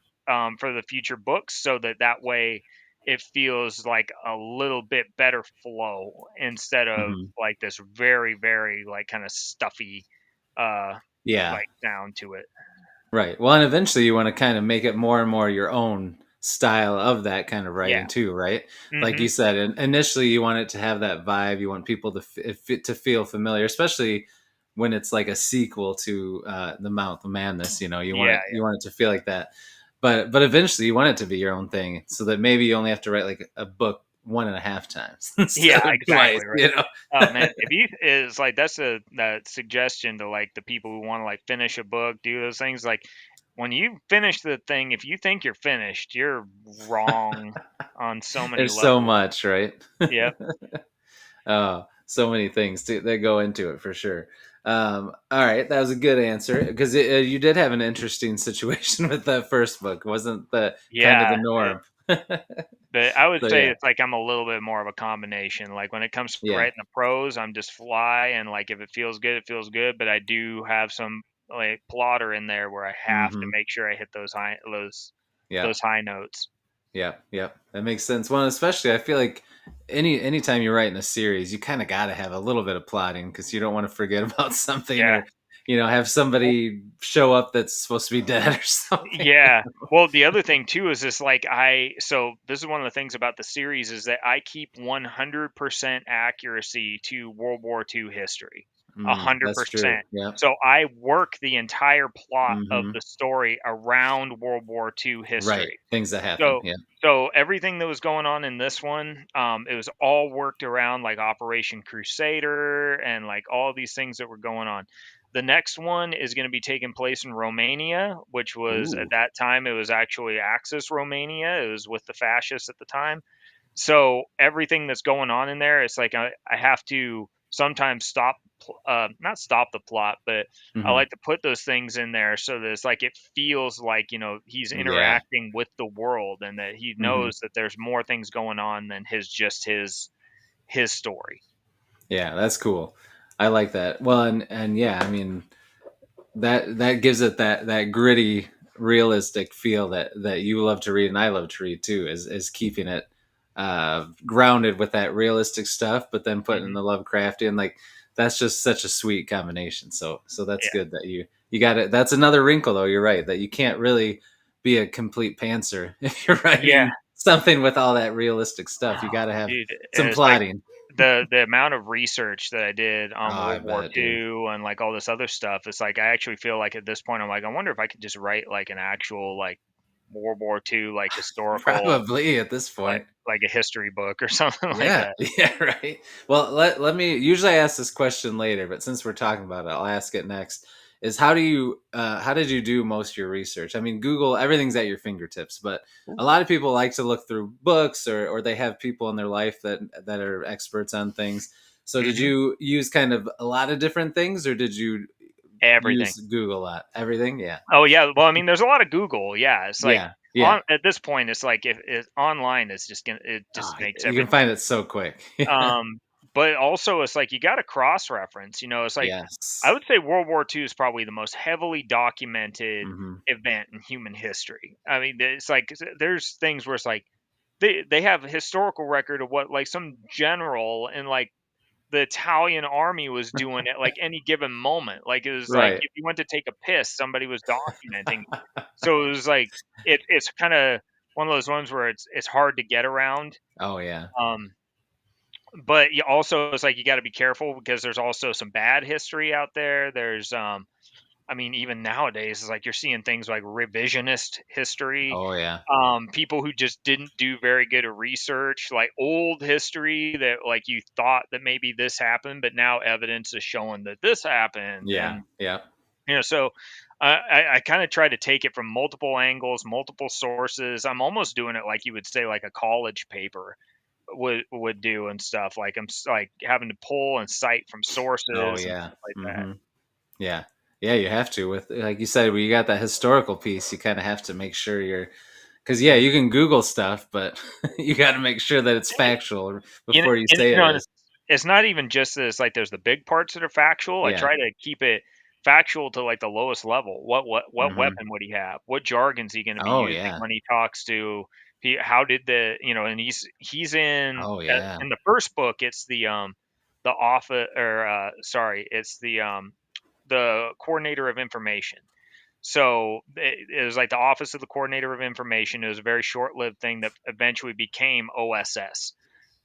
for the future books, so that way it feels like a little bit better flow instead of Hmm. like this very very like kind of stuffy uh Yeah. like sound to it. Right. Well, and eventually you want to kind of make it more and more your own style of that kind of Yeah. writing too, right? Like Mm-hmm. you said, initially you want it to have that vibe. You want people to to feel familiar, especially when it's like a sequel to the Mount of Madness. You want Yeah. it to feel like that. But eventually you want it to be your own thing, so that maybe you only have to write like a book 1.5 times instead Yeah, of twice, exactly, right. you know? Oh, man, if you is like that's a that suggestion to, like, the people who wanna, like, finish a book, do those things, like, when you finish the thing, if you think you're finished, you're wrong on so many There's so levels. much, right? Yep. Oh, so many things that go into it for sure. All right, that was a good answer because you did have an interesting situation with that first book, wasn't the kind of Yeah, the norm? but I would So say yeah, it's like I'm a little bit more of a combination, like, when it comes to yeah, writing the prose, I'm just fly, and, like, if it feels good, it feels good, but I do have some, like, plotter in there where I have to hmm, make sure I hit yeah. those high notes. Yeah, yep, that makes sense. Well, especially I feel like anytime you're writing a series, you kind of got to have a little bit of plotting because you don't want to forget about something Yeah. or have Well, somebody show up that's supposed to be dead or something. yeah. Well, the other thing too is this like so this is one of the things about the series is that I keep 100% accuracy to World War II history. That's true. 100%. Yeah. So I work the entire plot of Hmm. the story around World War II Right. history. Things that happen. So Yeah. so everything that was going on in this one, it was all worked around like Operation Crusader and like all these things that were going on. The next one is going to be taking place in Romania, which was at Ooh. that time it was actually Axis Romania. It was with the fascists at the time. So everything that's going on in there, it's like I have to sometimes not stop the plot, but I Hmm. like to put those things in there so that it's like it feels like, he's Yeah. interacting with the world and that he Hmm. knows that there's more things going on than his story. Yeah. That's cool. I like that. Well, and yeah, I mean, that gives it that gritty realistic feel that you love to read and I love to read too is keeping it grounded with that realistic stuff but then putting in Hmm. the Lovecraftian, like that's just such a sweet combination, so that's Yeah. good that you got it. That's another wrinkle though, you're right, that you can't really be a complete pantser if you're Yeah. writing something with all that realistic stuff. You Oh, got to have dude, some it's like plotting. the amount of research that I did Oh, on I World War bet, dude. II and like all this other stuff, it's like I actually feel like at this point I'm like, I wonder if I could just write like an actual like World War II like historical Probably at this point. like a history book or something like Yeah, that. yeah, right. Well, let me. Usually, I ask this question later, but since we're talking about it, I'll ask it next. Is how did you do most of your research? I mean, Google, everything's at your fingertips, but a lot of people like to look through books or they have people in their life that are experts on things. So, did Hmm. you use kind of a lot of different things, or did you Everything. use Google a lot? Everything, yeah, Oh yeah, well I mean there's a lot of Google. Yeah, it's like yeah, yeah. on at this point it's like if it's online it's just gonna it Oh, just makes you can everything. find it so quick. But also it's like you got to cross reference. It's like I Yes. would say World War II is probably the most heavily documented Hmm. event in human history. I mean, it's like there's things where it's like they have a historical record of what like some general in like the Italian army was doing at like any given moment. Like it was like Right. if you went to take a piss, somebody was documenting. So it was like it's kind of one of those ones where it's hard to get around. Oh yeah. Um, but you also it's like you got to be careful because there's also some bad history out there. There's I mean even nowadays it's like you're seeing things like revisionist history, Oh yeah. people who just didn't do very good at research, like old history that like you thought that maybe this happened, but now evidence is showing that this happened. Yeah. And Yeah. so I kind of try to take it from multiple angles, multiple sources. I'm almost doing it like you would say like a college paper would do and stuff. Like like having to pull and cite from Oh sources and yeah. stuff like that. Hmm. Yeah. Yeah. You have to, with like you said, when you got that historical piece, you kind of have to make sure you're, because yeah, you can Google stuff, but you got to make sure that it's factual before you say it And is. it's not even just this. Like there's the big parts that are factual. I Yeah. try to keep it factual to like the lowest level. What Hmm. weapon would he have? What jargon's he going to be Oh using yeah. when he talks to? How did and he's Oh yeah. in the first book. It's the office or sorry, it's the coordinator of information. So it was like the office of the coordinator of information. It was a very short-lived thing that eventually became OSS.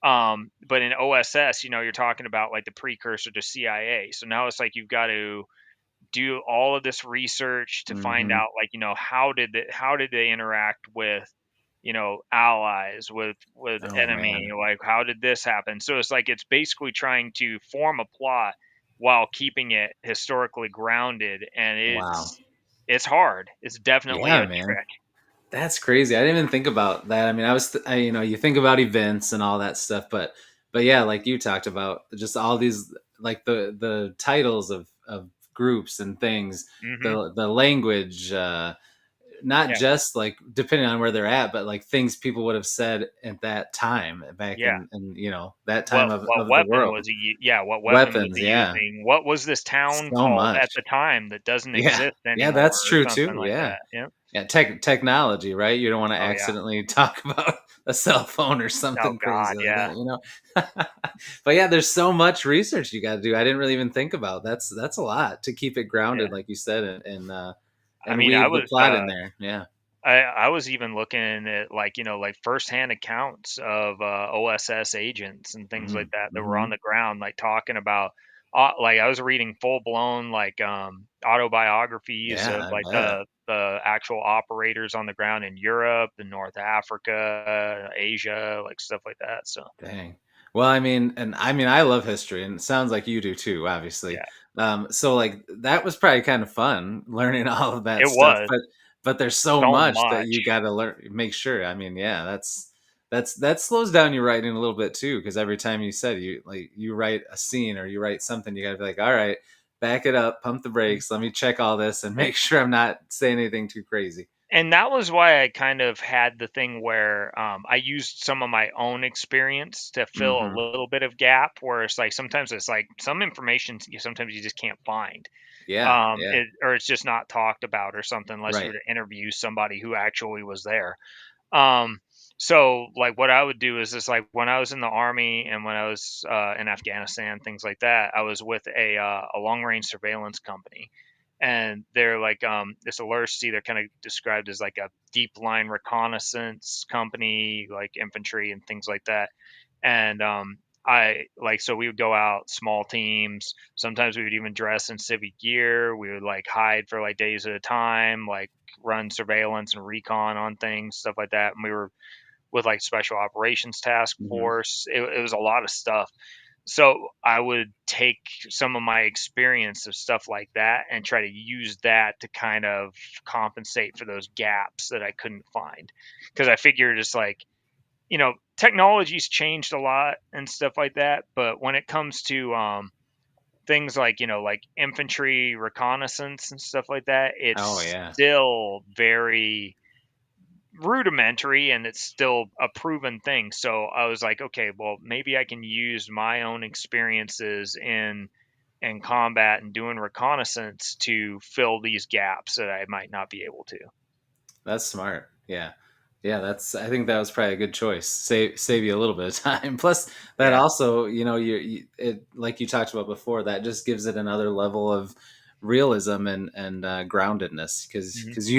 But in OSS, you're talking about like the precursor to CIA. So now it's like you've got to do all of this research to find Hmm. out like, how did they interact with allies with Oh enemy, man. like how did this happen? So it's like it's basically trying to form a plot while keeping it historically grounded, and Wow. it's hard. It's definitely Yeah, a man. trick. That's crazy. I didn't even think about that. I mean, you think about events and all that stuff, but yeah, like you talked about, just all these, like the titles of groups and things, Hmm. the language, not Yeah, just like depending on where they're at, but like things people would have said at that time, back yeah. in that time What of the weapon was world. he? Yeah, what weapon was Weapons, he yeah, using? What was this town so called at much. the time that doesn't Yeah, exist yeah, anymore, that's or true something too. like Yeah. that? Yep. Yeah, technology, right? You don't want to Oh yeah. accidentally talk about a cell phone or Oh something crazy God, like yeah, that. But yeah, there's so much research you got to do. I didn't really even think about. That's a lot to keep it yeah. grounded, like you said, I and mean, I weave the was plot in there. Yeah. I was even looking at like like firsthand accounts of OSS agents and things like that that were on Mm-hmm. the ground, like talking about like I was reading full blown like autobiographies Yeah, of I like bet. the actual operators on the ground in Europe, in North Africa, Asia, like stuff like that. So Dang. Well, I love history, and it sounds like you do too, obviously. yeah, So like that was probably kind of fun learning all of that it stuff, was but there's so so much that much. you got to learn, make sure. I mean, yeah, that slows down your writing a little bit too, because every time you write a scene or you write something, you got to be like, all right, back it up, pump the brakes, let me check all this and make sure I'm not saying anything too crazy. And that was why I kind of had the thing where I used some of my own experience to fill a Hmm. little bit of gap. Where it's like sometimes it's like some information sometimes you just can't find, Yeah, yeah, or it's just not talked about or something unless you right. were to interview somebody who actually was there. Um, so like what I would do is just like when I was in the army and when I was in Afghanistan, things like that, I was with a long range surveillance company, and they're like this alertcy. They're kind of described as like a deep line reconnaissance company, like infantry and things like that. And I like so we would go out small teams. Sometimes we would even dress in civic gear. We would like hide for like days at a time, like run surveillance and recon on things, stuff like that. And we were with like special operations task Hmm. force. It was a lot of stuff. So I would take some of my experience of stuff like that and try to use that to kind of compensate for those gaps that I couldn't find. Because I figured it's like, technology's changed a lot and stuff like that. But when it comes to things like, like infantry reconnaissance and stuff like that, Oh it's yeah. still very rudimentary and it's still a proven thing. So I was like, okay, well, maybe I can use my own experiences in combat and doing reconnaissance to fill these gaps that I might not be able to. That's smart. Yeah. Yeah, I think that was probably a good choice. Save you a little bit of time. Plus that Yeah. also, it, like you talked about before, that just gives it another level of realism and groundedness, Hmm. because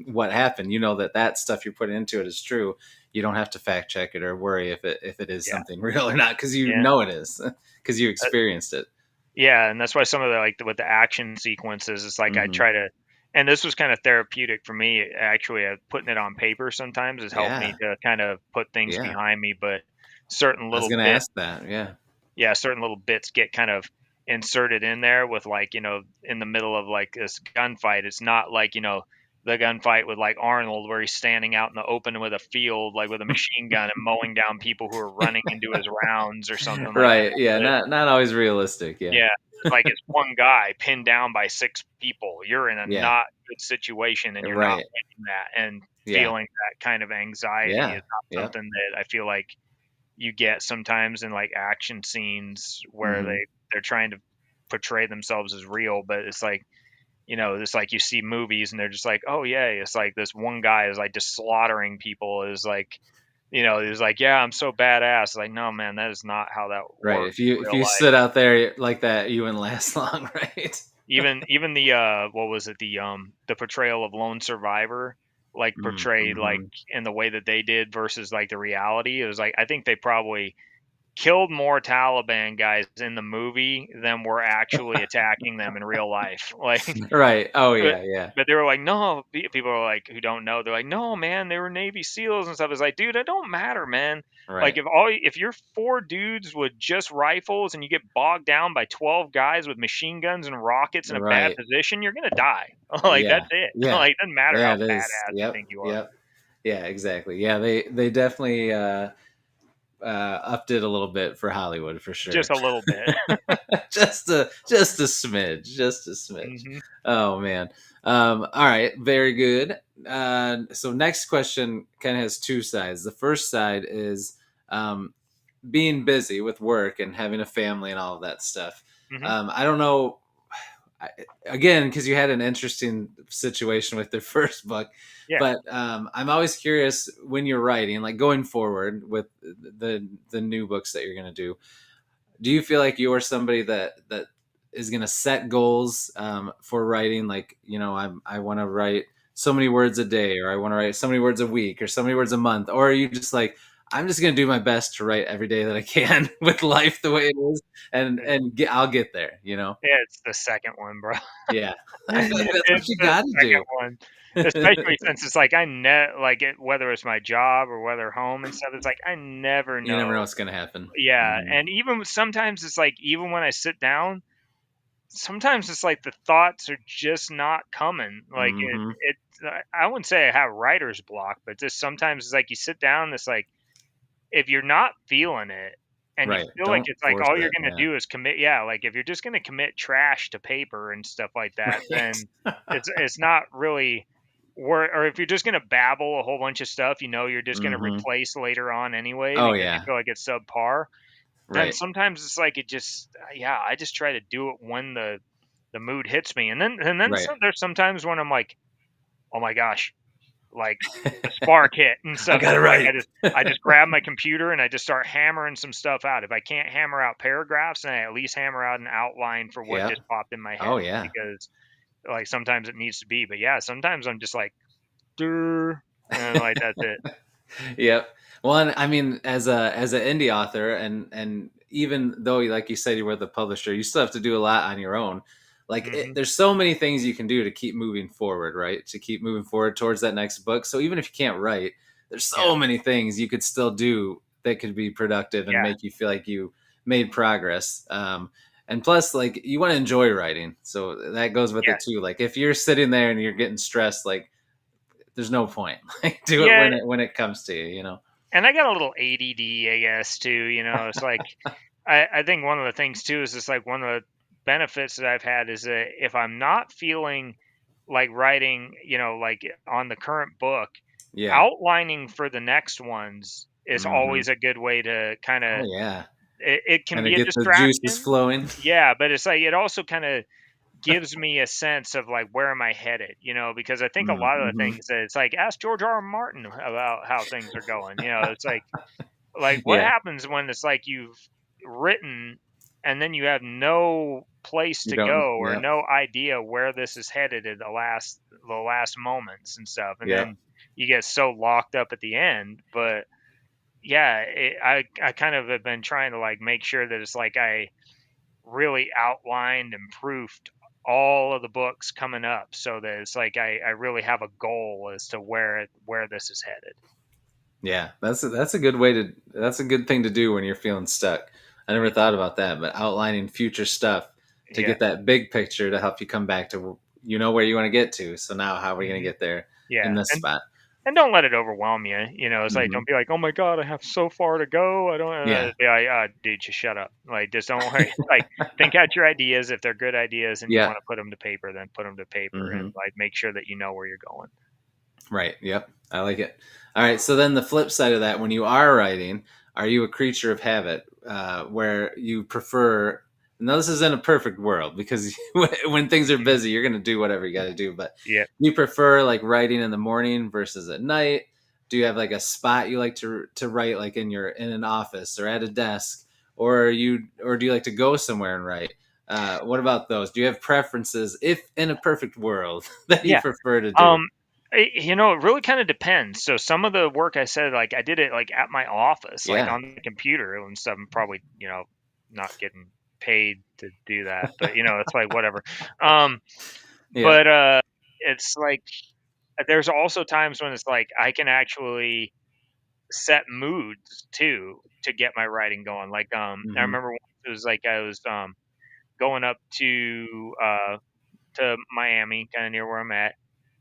what happened. You know that stuff you're putting into it is true. You don't have to fact check it or worry if it is Yeah. something real or not, because you Yeah. know it is, because you Uh, experienced it. yeah. And that's why some of the, like, with the action sequences, it's like I Hmm. try to, and this was kind of therapeutic for me. Actually, putting it on paper sometimes has helped me Yeah. to kind of put things Yeah. behind me. But certain I was little gonna bits, ask that. Yeah. yeah, certain little bits get kind of inserted in there with like, in the middle of like this gunfight. It's not like, the gunfight with like Arnold where he's standing out in the open with a field, like with a machine gun and mowing down people who are running into his rounds or something like Right. that. Yeah. But Not always realistic. Yeah. yeah, it's like it's one guy pinned down by six people. You're in a Yeah. not good situation and you're not Right. winning that. And Yeah. feeling that kind of anxiety Yeah. is not Yep. something that I feel like you get sometimes in like action scenes where Hmm. they're trying to portray themselves as real, but it's like, it's like you see movies and they're just like, oh yeah, it's like this one guy is like just slaughtering people, is like, he's like, yeah, I'm so badass. Like, no man, that is not how that Right. works in If real you life. sit out there like that, you wouldn't last long, right? Even the what was it, the portrayal of lone survivor, like portrayed like Mm-hmm. in the way that they did versus like the reality, it was like I think they probably killed more Taliban guys in the movie than were actually attacking them in real life. Like, Right. Oh but, yeah, yeah. but they were like, no, people are like, who don't know, they're like, no, man, they were Navy SEALs and stuff. It's like, dude, it don't matter, man. Like, Right. if you're 4 dudes with just rifles and you get bogged down by 12 guys with machine guns and rockets in a bad Right. position, you're gonna die. Like, Yeah. that's it. Yeah. Like, it doesn't matter Yeah, how it is. badass you Yep. think you are. Yep. Yeah, exactly. Yeah, they definitely upped it a little bit for Hollywood for sure. Just a little bit. Just a smidge, just a smidge. Hmm. Oh man. All right, very good. So next question kind of has two sides. The first side is um, being busy with work and having a family and all of that stuff. Hmm. I don't know. Again, because you had an interesting situation with their first book, Yeah. but I'm always curious when you're writing, like going forward with the new books that you're going to do. Do you feel like you're somebody that is going to set goals for writing? Like, I want to write so many words a day, or I want to write so many words a week, or so many words a month, or are you just like, I'm just going to do my best to write every day that I can with life the way it is, I'll get there. Yeah, it's the second one, bro. Yeah, I feel like that's what It's you the got to second do. one, especially since it's like like it, whether it's my job or whether home and stuff, it's like I never You never know know. what's going to happen. Yeah, Hmm. and even sometimes it's like even when I sit down, sometimes it's like the thoughts are just not coming. Like Hmm. I wouldn't say I have writer's block, but just sometimes it's like you sit down, it's like if you're not feeling it and you Right. feel like Don't it's like force all you're it. gonna Yeah. do is commit, yeah, like if you're just gonna commit trash to paper and stuff like that, Right. then it's not really or if you're just gonna babble a whole bunch of stuff, you're just gonna Hmm. replace later on anyway Oh because you yeah. feel like it's subpar, then Right. sometimes it's like it just yeah, I just try to do it when the mood hits me. And then Right. there's sometimes when I'm like, oh my gosh, like the spark hit and I stuff. got So to it's like write. I just grab my computer and I just start hammering some stuff out. If I can't hammer out paragraphs, then I at least hammer out an outline for what Yeah. just popped in my Oh head yeah. because like sometimes it needs to be. But yeah, sometimes I'm just like, "Durr," and like that's it. Yep. Well, and I mean, as an indie author, and even though, like you said, you were the publisher, you still have to do a lot on your own. Like, Hmm. there's so many things you can do to keep moving forward, right? To keep moving forward towards that next book. So even if you can't write, there's Yeah, so many things you could still do that could be productive and yeah, make you feel like you made progress. And plus, like, you want to enjoy writing, so that goes with yeah, it too. Like, if you're sitting there and you're getting stressed, like, there's no point. Like, do it yeah. when it comes to you. And I got a little ADD, I guess, too. It's like I think one of the things too is just like one of the benefits that I've had is that if I'm not feeling like writing, like on the current book, Yeah. outlining for the next ones is Hmm. always a good way to kind Oh of yeah. it can Kind of be a get the juices distraction. flowing. Yeah, but it's like it also kind of gives me a sense of like where am I headed, because I think a lot of the Mm-hmm. things that it's like ask George R. R. Martin about how things are going. It's like what Yeah. happens when it's like you've written and then you have no place You to don't. go or Yep. no idea where this is headed at the last moments and stuff, and Yep. then you get so locked up at the end. But yeah, I kind of have been trying to like make sure that it's like I really outlined and proofed all of the books coming up so that it's like I really have a goal as to where this is headed. Yeah. That's a good way to. That's a good thing to do when you're feeling stuck. I never thought about that, but outlining future stuff to Yeah. get that big picture to help you come back to where you want to get to. So now, how are we going to Hmm. get there in Yeah. this spot? And don't let it overwhelm you. It's like Hmm. don't be like, "Oh my god, I have so far to go. I don't." Yeah. Be like, dude, just shut up. Like, just don't worry. Like, think out your ideas. If they're good ideas and you Yeah. want to put them to paper, then put them to paper, and Hmm. like make sure that you know where you're going. Right. Yep. I like it. All right. So then the flip side of that, when you are writing, are you a creature of habit where you prefer? Now, this is in a perfect world because when things are Mhm. busy, you're going to do whatever you got to do. But Yeah. do you prefer like writing in the morning versus at night? Do you have like a spot you like to write, like in an office or at a desk, or do you like to go somewhere and write? What about those? Do you have preferences if in a perfect world that you Yeah. prefer to Um, do? It really kind of depends. So some of the work I said, like I did it like at my office, like Yeah. on the computer and stuff. I'm probably, not getting paid to do that, but it's like whatever. Um, Yeah. but it's like there's also times when it's like I can actually set moods too to get my writing going. Like I Hmm. remember once it was like I was going up to Miami, kind of near where I'm at,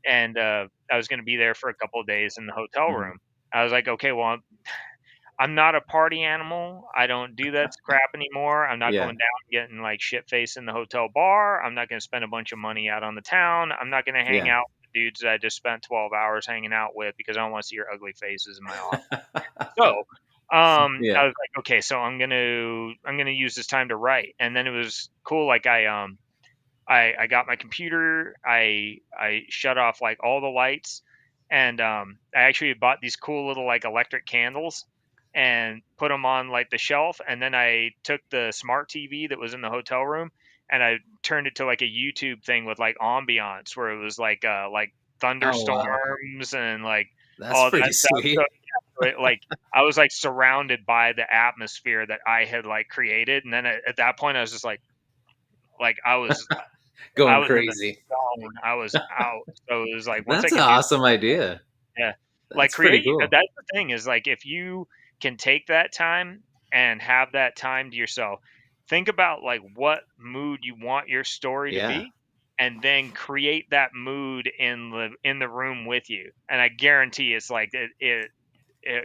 and I was going to be there for a couple of days in the hotel Hmm. room. I was like, okay, well, I'm not a party animal. I don't do that crap anymore. I'm not Yeah. going down and getting like shit faced in the hotel bar. I'm not going to spend a bunch of money out on the town. I'm not going to hang Yeah. out with the dudes that I just spent 12 hours hanging out with because I don't want to see your ugly faces in my office. So, I Yeah. was like, okay, so I'm gonna use this time to write, and then it was cool. Like I got my computer. I shut off like all the lights, and I actually bought these cool little like electric candles and put them on like the shelf. And then I took the smart TV that was in the hotel room and I turned it to like a YouTube thing with like ambiance where it was like Oh wow, thunderstorms and like that's all pretty that stuff. So, sweet. yeah, so like I was like surrounded by the atmosphere that I had like created, and then at that point I was just like I Going was in the crazy. zone. I was out. So it was like once I That's an could do awesome idea. yeah. Like That's pretty create cool. that's the thing is like if you can take that time and have that time to yourself, think about like what mood you want your story to Yeah. be and then create that mood in the room with you. And I guarantee it's like it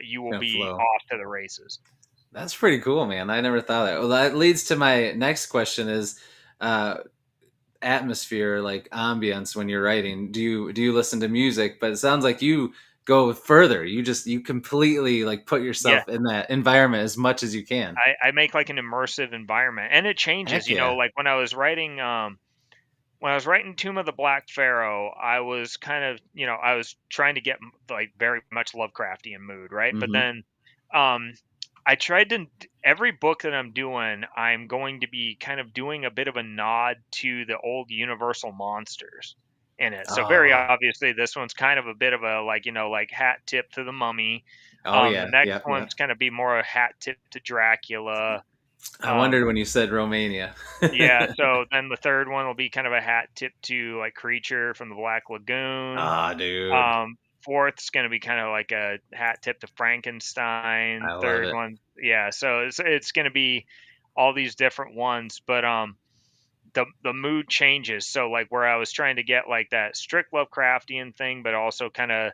you will Gonna be flow. off to the races. That's pretty cool, man. I never thought of that. Well, that leads to my next question: is uh, atmosphere, like ambience, when you're writing? Do you listen to music? But it sounds like you go further. You completely like put Yeah. yourself in that environment as much as you can. I make like an immersive environment and it changes, Heck yeah. like when I was writing Tomb of the Black Pharaoh, I was kind of, I was trying to get like very much Lovecraftian mood, right? But Hmm. then, um, I tried to every book that I'm doing, I'm going to be kind of doing a bit of a nod to the old Universal monsters in it. So very Oh. obviously, this one's kind of a bit of a like like hat tip to the Mummy. Oh The yeah. next Yep. Yep. one's kind of be more a hat tip to Dracula. I Um, wondered when you said Romania. yeah, so then the third one will be kind of a hat tip to like Creature from the Black Lagoon. Ah, dude. Fourth's gonna be kind of like a hat tip to Frankenstein. I love Third it. one, yeah, so it's gonna be all these different ones, but the mood changes. So like where I was trying to get like that strict Lovecraftian thing, but also kind of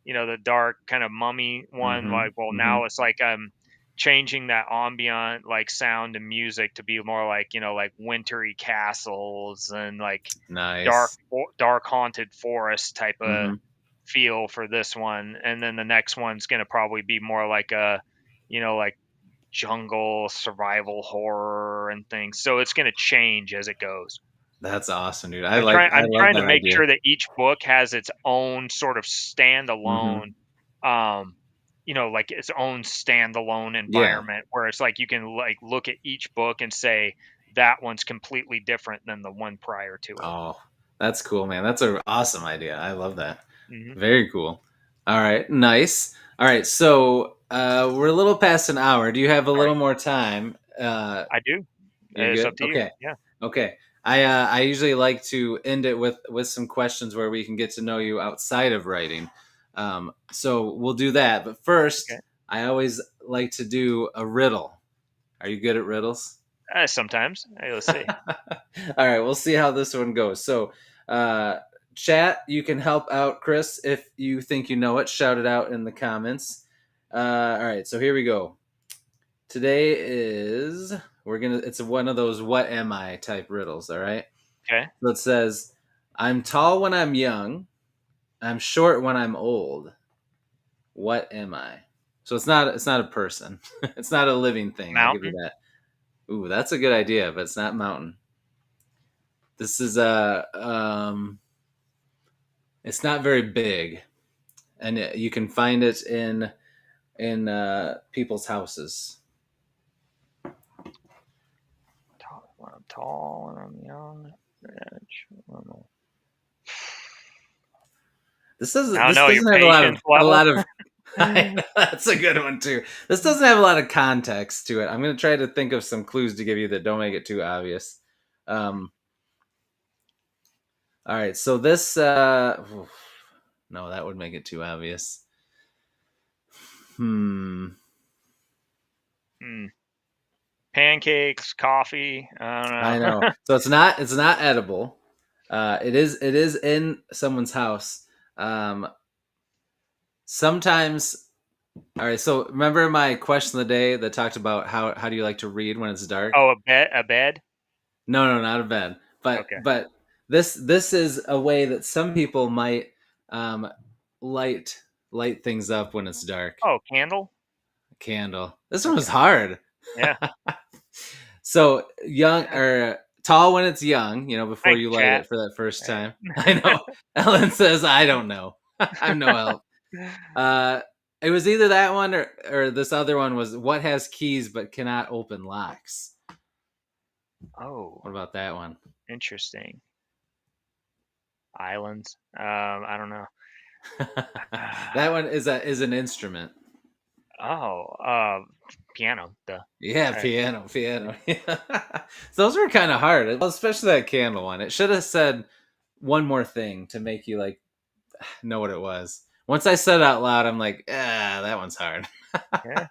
the dark kind of mummy one. Hmm. Like well Hmm. now it's like I'm changing that ambient like sound and music to be more like like wintry castles and like dark Nice. dark haunted forest type of Hmm. feel for this one. And then the next one's gonna probably be more like a like jungle survival horror and things. So it's going to change as it goes. That's awesome, dude. I I'm love trying to that make idea. sure that each book has its own sort of Hmm. standalone um like its own standalone Yeah. environment where it's like you can like look at each book and say that one's completely different than the one prior to it. Oh, that's cool, man. That's an awesome idea. I love that. Hmm. Very cool. All right, nice. All right, so we're a little past an hour. Do you have a All right. little more time? I do. You're It's good. up to you. Okay. Yeah. Okay. I usually like to end it with some questions where we can get to know you outside of writing. So we'll do that. But first, Okay. I always like to do a riddle. Are you good at riddles? Sometimes. Hey, let's see. All right, we'll see how this one goes. So, uh, chat, you can help out Chris if you think you know it. Shout it out in the comments. All right, so here we go. Today is it's one of those "what am I" type riddles. All right, Okay. so it says, "I'm tall when I'm young. I'm short when I'm old. What am I?" So it's not a person. It's not a living thing. I'll give you Mountain. that. Ooh, that's a good idea, but it's not mountain. This is a it's not very big, and you can find it in people's houses. When I'm tall, when I'm young, rich. I don't know. This doesn't. I don't This know, your doesn't have patience a level. lot of. That's a good one too. This doesn't have a lot of context to it. I'm gonna try to think of some clues to give you that don't make it too obvious. All right. So this. No, that would make it too obvious. Hmm. Hmm. Pancakes, coffee. I I don't know. know. So it's not edible. It is in someone's house. Um, sometimes. All right. So remember my question of the day that talked about how do you like to read when it's dark? Oh, a bed. A bed. No, not a bed. But Okay. but this is a way that some people might um, light light things up when it's dark. Oh, candle. Candle. This one was Okay. hard. Yeah. So young or tall when it's young, before Thanks, you light chat. it for that first Right. time. I know. Ellen says, I don't know. I'm no help. Uh, it was either that one or this other one was what has keys but cannot open locks. Oh, What about that one? interesting. Islands. I don't know. That one is an instrument. Oh, piano. Duh. Yeah, Right. piano. Those were kind of hard, well, especially that candle one. It should have said one more thing to make you like know what it was. Once I said it out loud, I'm like, that one's hard. Yeah.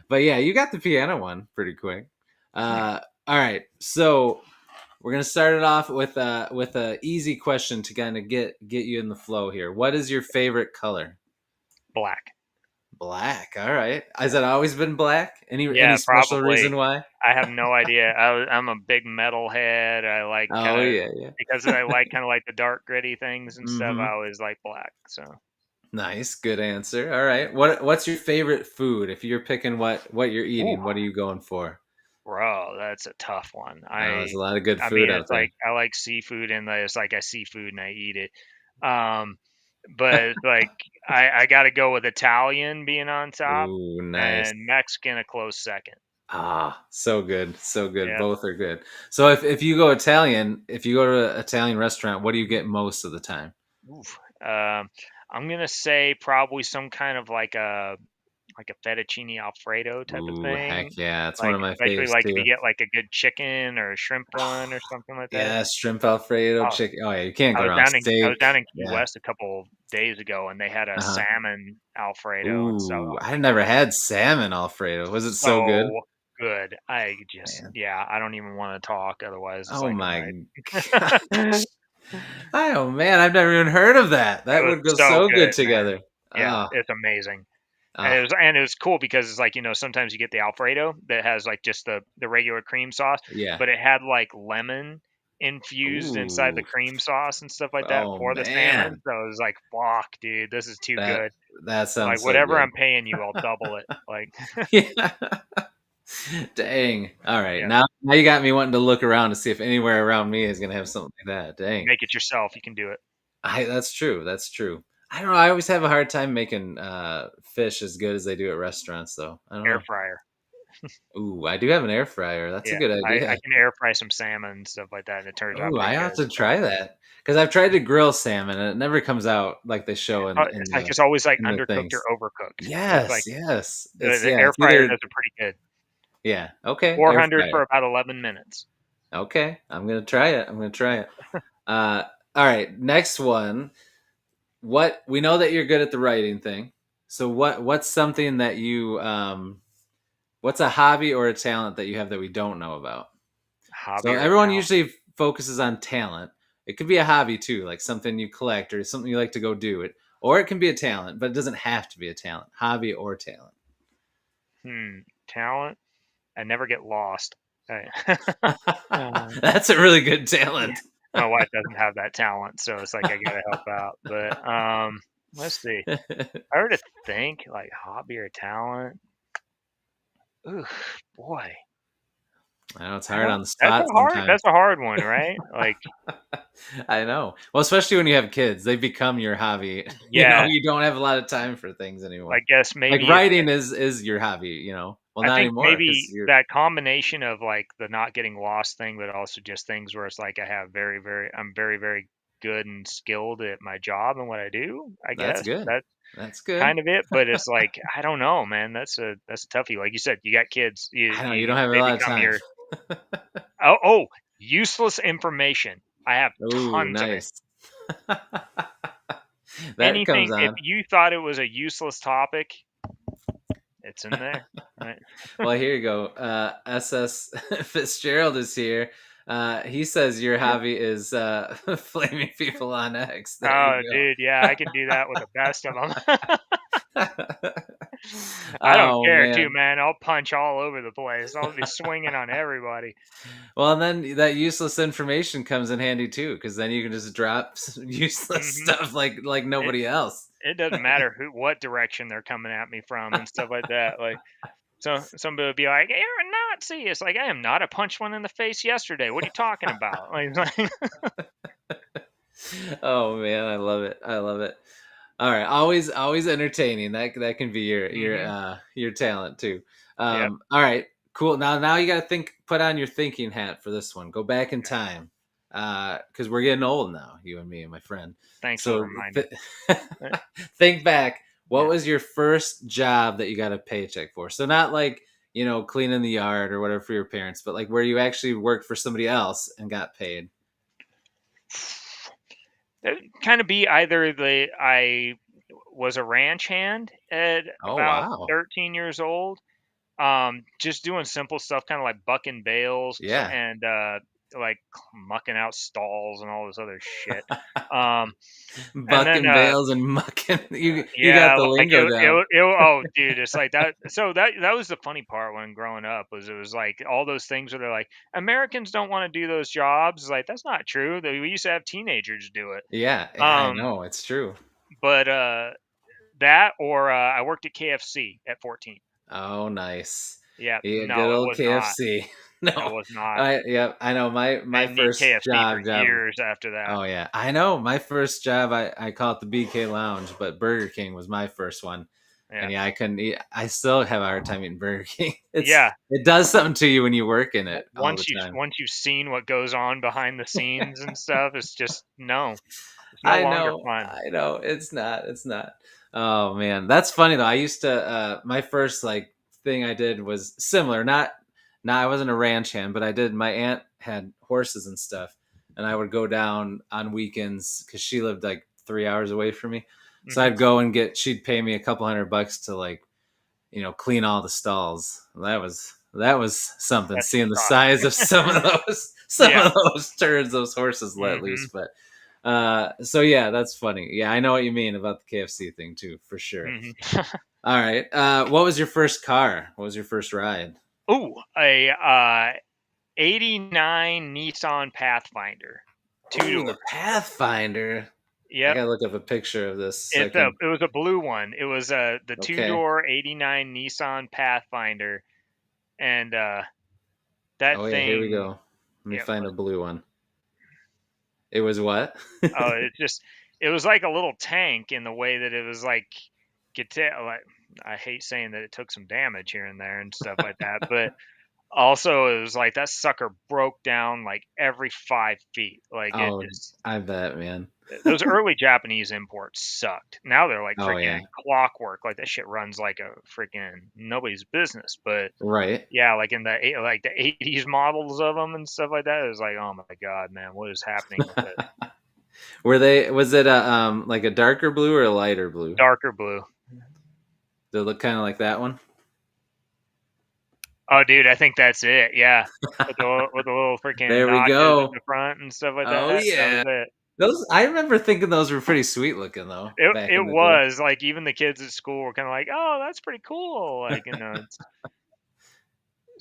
But yeah, you got the piano one pretty quick. Yeah. All right, so we're gonna start it off with a easy question to kind of get you in the flow here. What is your favorite color? Black. Black. All right. Has Yeah. it always been black? Any Yeah, special probably. reason why? I have no idea. I'm a big metalhead. I like kind Oh of yeah. because I like kind of like the dark gritty things and stuff. I Mm-hmm. always like black. So, Nice, good answer. All right. What's your favorite food? If you're picking what you're ooh, eating, what are you going for? bro, that's a tough one. Oh, there's a lot of good I food mean, out it's there. like I like seafood, and it's like I see food and I eat it. Um, but it's like I got to go with Italian being on top, Ooh, nice. and Mexican a close second. Ah, so good, so good. Yeah. Both are good. So if you go Italian, if you go to an Italian restaurant, what do you get most of the time? Oof. I'm gonna say probably some kind of like a fettuccine alfredo type of Ooh, heck thing. yeah, it's one Like of my especially faves like if you too. get like a good chicken or a shrimp one or something like that. Yeah, shrimp Alfredo, Oh, chicken. Oh yeah, you can't I go was wrong. down in I was Steak. down in Key Yeah. West a couple days ago, and they had a Uh huh. salmon Alfredo, and so Ooh, I've oh, never had salmon Alfredo. Was it so good? so good. I just Man. yeah, I don't even want to talk. Otherwise, it's Oh like my a night. gosh. Oh man, I've never even heard of that. It That was would go so so good good, man. together. Yeah, Oh, it's amazing. And oh, it was cool because it's like, sometimes you get the Alfredo that has like just the regular cream sauce, yeah. but it had like lemon infused inside the Ooh. cream sauce and stuff like that Oh for the salmon. man. So it was like, fuck, dude, this is too That good. that Like sounds so whatever good. I'm paying you, I'll double it. Like, Yeah. Dang. All right. yeah, Now you got me wanting to look around to see if anywhere around me is gonna have something like that. Dang. make it yourself. You can do it. That's true. That's true. I don't know. I always have a hard time making fish as good as they do at restaurants, though. I don't Air know. fryer. Ooh, I do have an air fryer. That's a Yeah, good I idea. can air fry some salmon and stuff like that, and it turns out Ooh, I pretty have good. to So try that because I've tried to grill salmon and it never comes out like they show it's like it's always like in the undercooked or things. overcooked. It's like Yes. the, It's the yeah. air It's fryer either does it pretty good. yeah. Okay, air 400 fryer. for about 11 minutes. Okay, I'm gonna try it. I'm gonna try it. Uh, all right. Next one. What we know that you're good at the writing thing. So what's something that you what's a hobby or a talent that you have that we don't know about? So Hobby or a everyone talent? usually focuses on talent. It could be a hobby too, like something you collect or something you like to go do it, or it can be a talent, but it doesn't have to be a talent, hobby or talent. Talent? I never get lost. Uh, That's a really good yeah, talent. my wife doesn't have that talent, so it's like I gotta help out. But let's see. If I were to think like hobby or talent, ooh, boy, I know it's I hard don't. on the spot That's sometimes. a hard one, right? Like, I know. Well, especially when you have kids, they become your hobby. yeah, You don't have a lot of time for things I anymore. guess Like maybe writing is your hobby. Well, I not think anymore because maybe you're that combination of like the not getting lost thing, but also just things where it's like I have I'm very, very good and skilled at my job and what I do. I That's guess good. that's That's good. kind of it. But it's like I don't know, man. That's a toughie. Like you said, you got kids. I know you don't have a They lot of become time. your oh, useless information. I have Ooh, tons of it. nice. That comes Anything. If on. you thought it was a useless topic, it's in there. Right? Well, here you go. SS Fitzgerald is here. He says your hobby is flaming people on X. There Oh, you dude, yeah, I can do that with the best of them. go. I don't Oh care too, man. man. I'll punch all over the place. I'll be swinging on everybody. Well, and then that useless information comes in handy too, because then you can just drop useless hmm stuff like It nobody else. it doesn't matter what direction they're coming at me from and stuff like that. Like, so somebody would be like, "You're a Nazi." It's like I am not. I punched one in the face yesterday. What are you talking about? Like Oh man, I love it. I love it. All right, always entertaining. That can be hmm your talent too. Yep. All right, cool. Now you got to put on your thinking hat for this one. Go back in time, because we're getting old now, you and me and my friend. Thanks for the So reminder. Uh, think back. What Yeah. was your first job that you got a paycheck for? So not like cleaning the yard or whatever for your parents, but like where you actually worked for somebody else and got paid. It kind of be either I was a ranch hand at Oh about wow, 13 years old. Just doing simple stuff, kind of like bucking bales yeah. and like mucking out stalls and all this other shit. Um, and then Bucking bales and mucking. You got yeah, the like lingo down. oh dude, it's like that. So that was the funny part when growing up was it was like all those things where they're like Americans don't want to do those jobs. Like that's not true. We used to have teenagers do it. Yeah, yeah, I Um, know it's true. but that or I worked at KFC at 14. Oh, nice. Yeah, Yeah, good no, it old was not. KFC. It No, was not. I know I my didn't eat first KFC for job. years after that. Oh yeah, I know my first job. I call it the BK Lounge, but Burger King was my first one. And Yeah. yeah, I couldn't eat. I still have a hard time eating Burger King. Yeah. It does something to you when you work in it all the time. Once you've seen what goes on behind the scenes and stuff, it's just no. It's no longer fun. I know. It's not. It's not. Oh man, that's funny though. I used to. My first like thing I did was similar. I wasn't a ranch hand, but I did. My aunt had horses and stuff, and I would go down on weekends because she lived like 3 hours away from me. So Mhm. I'd go and get. She'd pay me a couple $100 to like clean all the stalls. That was something. That Seeing the size of sucks. some of Yeah. those turds those horses let loose, Mhm. but so yeah, that's funny. Yeah, I know what you mean about the KFC thing too, for sure. Mhm. All right. What was your first car? What was your first ride? Ooh, a '89 Nissan Pathfinder, two Oh, the doors. Pathfinder. I Yep. gotta look up a picture of this so I can. It was a blue one. It was the two Okay. door '89 Nissan Pathfinder, and that Oh yeah, here we thing. go. Let me Yeah. find a blue one. It was what? Oh, it was like a little tank in the way that it was like like I hate saying that it took some damage here and there and stuff like that, but also it was like that sucker broke down like every 5 feet. Like it Oh, just I bet, man. those early Japanese imports sucked. Now they're like Oh freaking yeah. clockwork. Like that shit runs like a freaking nobody's business. But Right. yeah, like in like the '80s models of them and stuff like that, it was like, oh my god, man, what is happening with it? Was it a like a darker blue or a lighter blue? Darker blue. They look kind of like that one. Oh, dude, I think that's it. Yeah, with the little freaking There we notches in go. the front and stuff like Oh that. That was yeah. it. Those I remember thinking those were pretty sweet looking though back It in the day was like even the kids at school were kind of like, "Oh, that's pretty cool." Like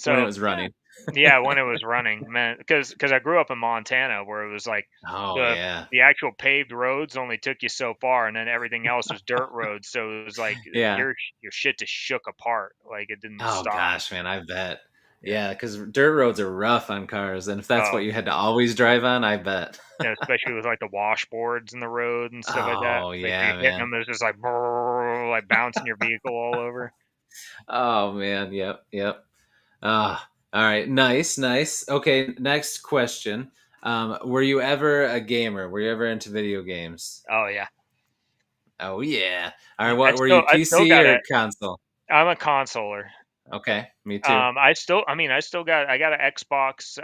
when it so was yeah, running. yeah. When it was running, man, because I grew up in Montana where it was like Oh the yeah. the actual paved roads only took you so far, and then everything else was dirt roads. So it was like Yeah. your shit just shook apart. Like it didn't Oh stop. gosh, man, I bet. Yeah. Yeah, because dirt roads are rough on cars, and if that's Oh, what you had to always drive on, I bet. yeah, especially with like the washboards in the road and stuff like that. Oh Like if you yeah, hitting man. them, it's just like brrr, like bouncing your vehicle all over. Oh man, yep, yep. Ah, all right, nice, nice. Okay, next question. Were you ever a gamer? Were you ever into video games? Oh yeah. Oh yeah. All right. Yeah, What were you, I still PC got or it. console? I'm a consoler. Okay, me too. I still got an Xbox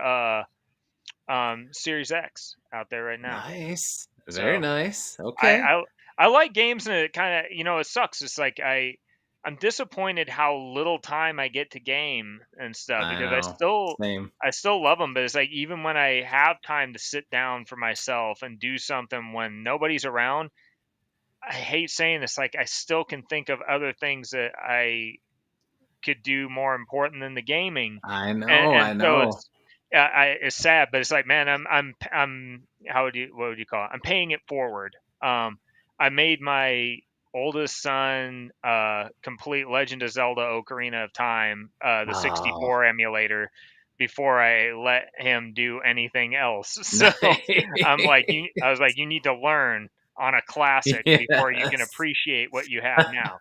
Series X out there right now. Nice. Very So nice. I Okay. I I like games, and it kind of, it sucks. It's like I'm disappointed how little time I get to game and stuff, I because know. Same. I still love them, but it's like even when I have time to sit down for myself and do something when nobody's around, I hate saying this, like I still can think of other things that I could do more important than the gaming, I know. and I so know. it's sad, but it's like, man, I'm what would you call it? I'm paying it forward. I made my oldest son complete Legend of Zelda: Ocarina of Time, the Oh, 64 emulator, before I let him do anything else. So I was like, you need to learn on a classic before you can yes. appreciate what you have now.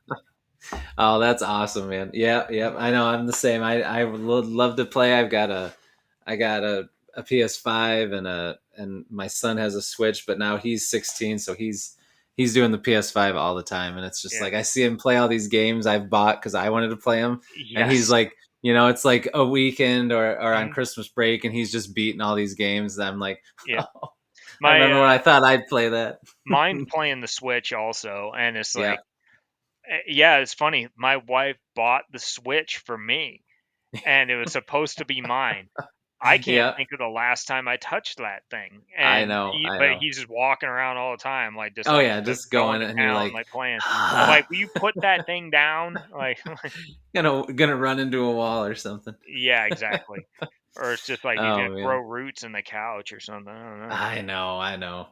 Oh, that's awesome, man. Yeah, yeah. I know. I'm the same. I would love to play. I got a PS5 and my son has a Switch, but now he's 16, so he's doing the PS5 all the time, and it's just Yeah. like I see him play all these games I've bought because I wanted to play them, and he's Yes. like, it's like a weekend or on Mhm. Christmas break, and he's just beating all these games. And I'm like, Yeah. oh, I My remember when I thought I'd play that. mine's playing the Switch also, and it's Yeah. like, yeah, it's funny. My wife bought the Switch for me, and it was supposed to be mine. I can't Yeah. think of the last time I touched that thing, I and know. I but know. he's just walking around all the time, like just Oh like yeah, just going going to and you're town, like, like playing. I'm like, ah, will you put that thing down? Like, gonna run into a wall or something. yeah, exactly. Or it's just like he's Oh gonna grow man, roots in the couch or something. I don't know. I know.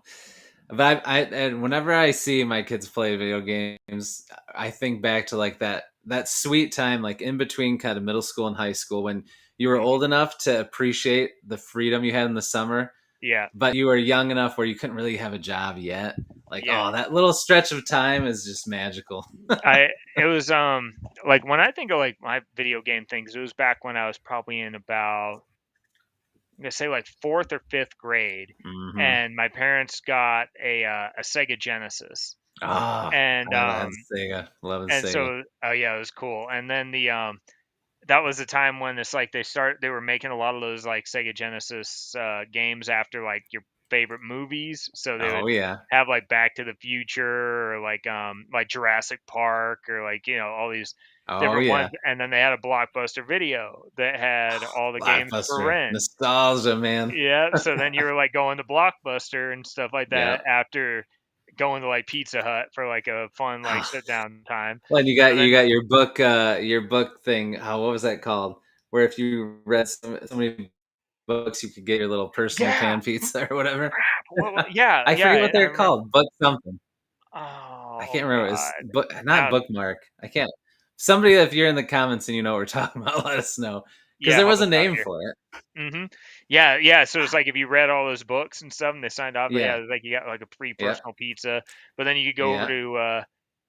But and whenever I see my kids play video games, I think back to like that sweet time, like in between kind of middle school and high school, when you were Mhm. old enough to appreciate the freedom you had in the summer, Yeah, but you were young enough where you couldn't really have a job yet. Like, yeah. oh, that little stretch of time is just magical. I it was like when I think of like my video game things, it was back when I was probably in about, I'm gonna say, like fourth or fifth grade, Hmm. and my parents got a Sega Genesis, Oh, and I had Sega, loving Sega. so oh yeah, it was cool. And then that was the time when it's like they were making a lot of those like Sega Genesis games after like your favorite movies. So they would Oh yeah. have like Back to the Future, or like Jurassic Park, or like, all these Oh different ones. yeah. And then they had a Blockbuster Video that had all the games for Blockbuster. rent. Nostalgia, man. Yeah, so then you were like going to Blockbuster and stuff like Yeah. that after going to like Pizza Hut for like a fun like sit down time. Well, and So you then got your book thing. How what was that called? Where if you read so many books, you could get your little personal yeah, pan pizza or whatever. yeah, I forget yeah, what I they're remember. called. Book something. I Oh can't remember. It's god. book, not Now, bookmark. I can't. Somebody, if you're in the comments and you know what we're talking about, let us know because yeah, there help was us a out name here. for it. Yeah, yeah. So it's like if you read all those books and stuff, and they signed off, yeah, Yeah. it was like you got like a free Yeah. personal pizza. But then you could go over Yeah. to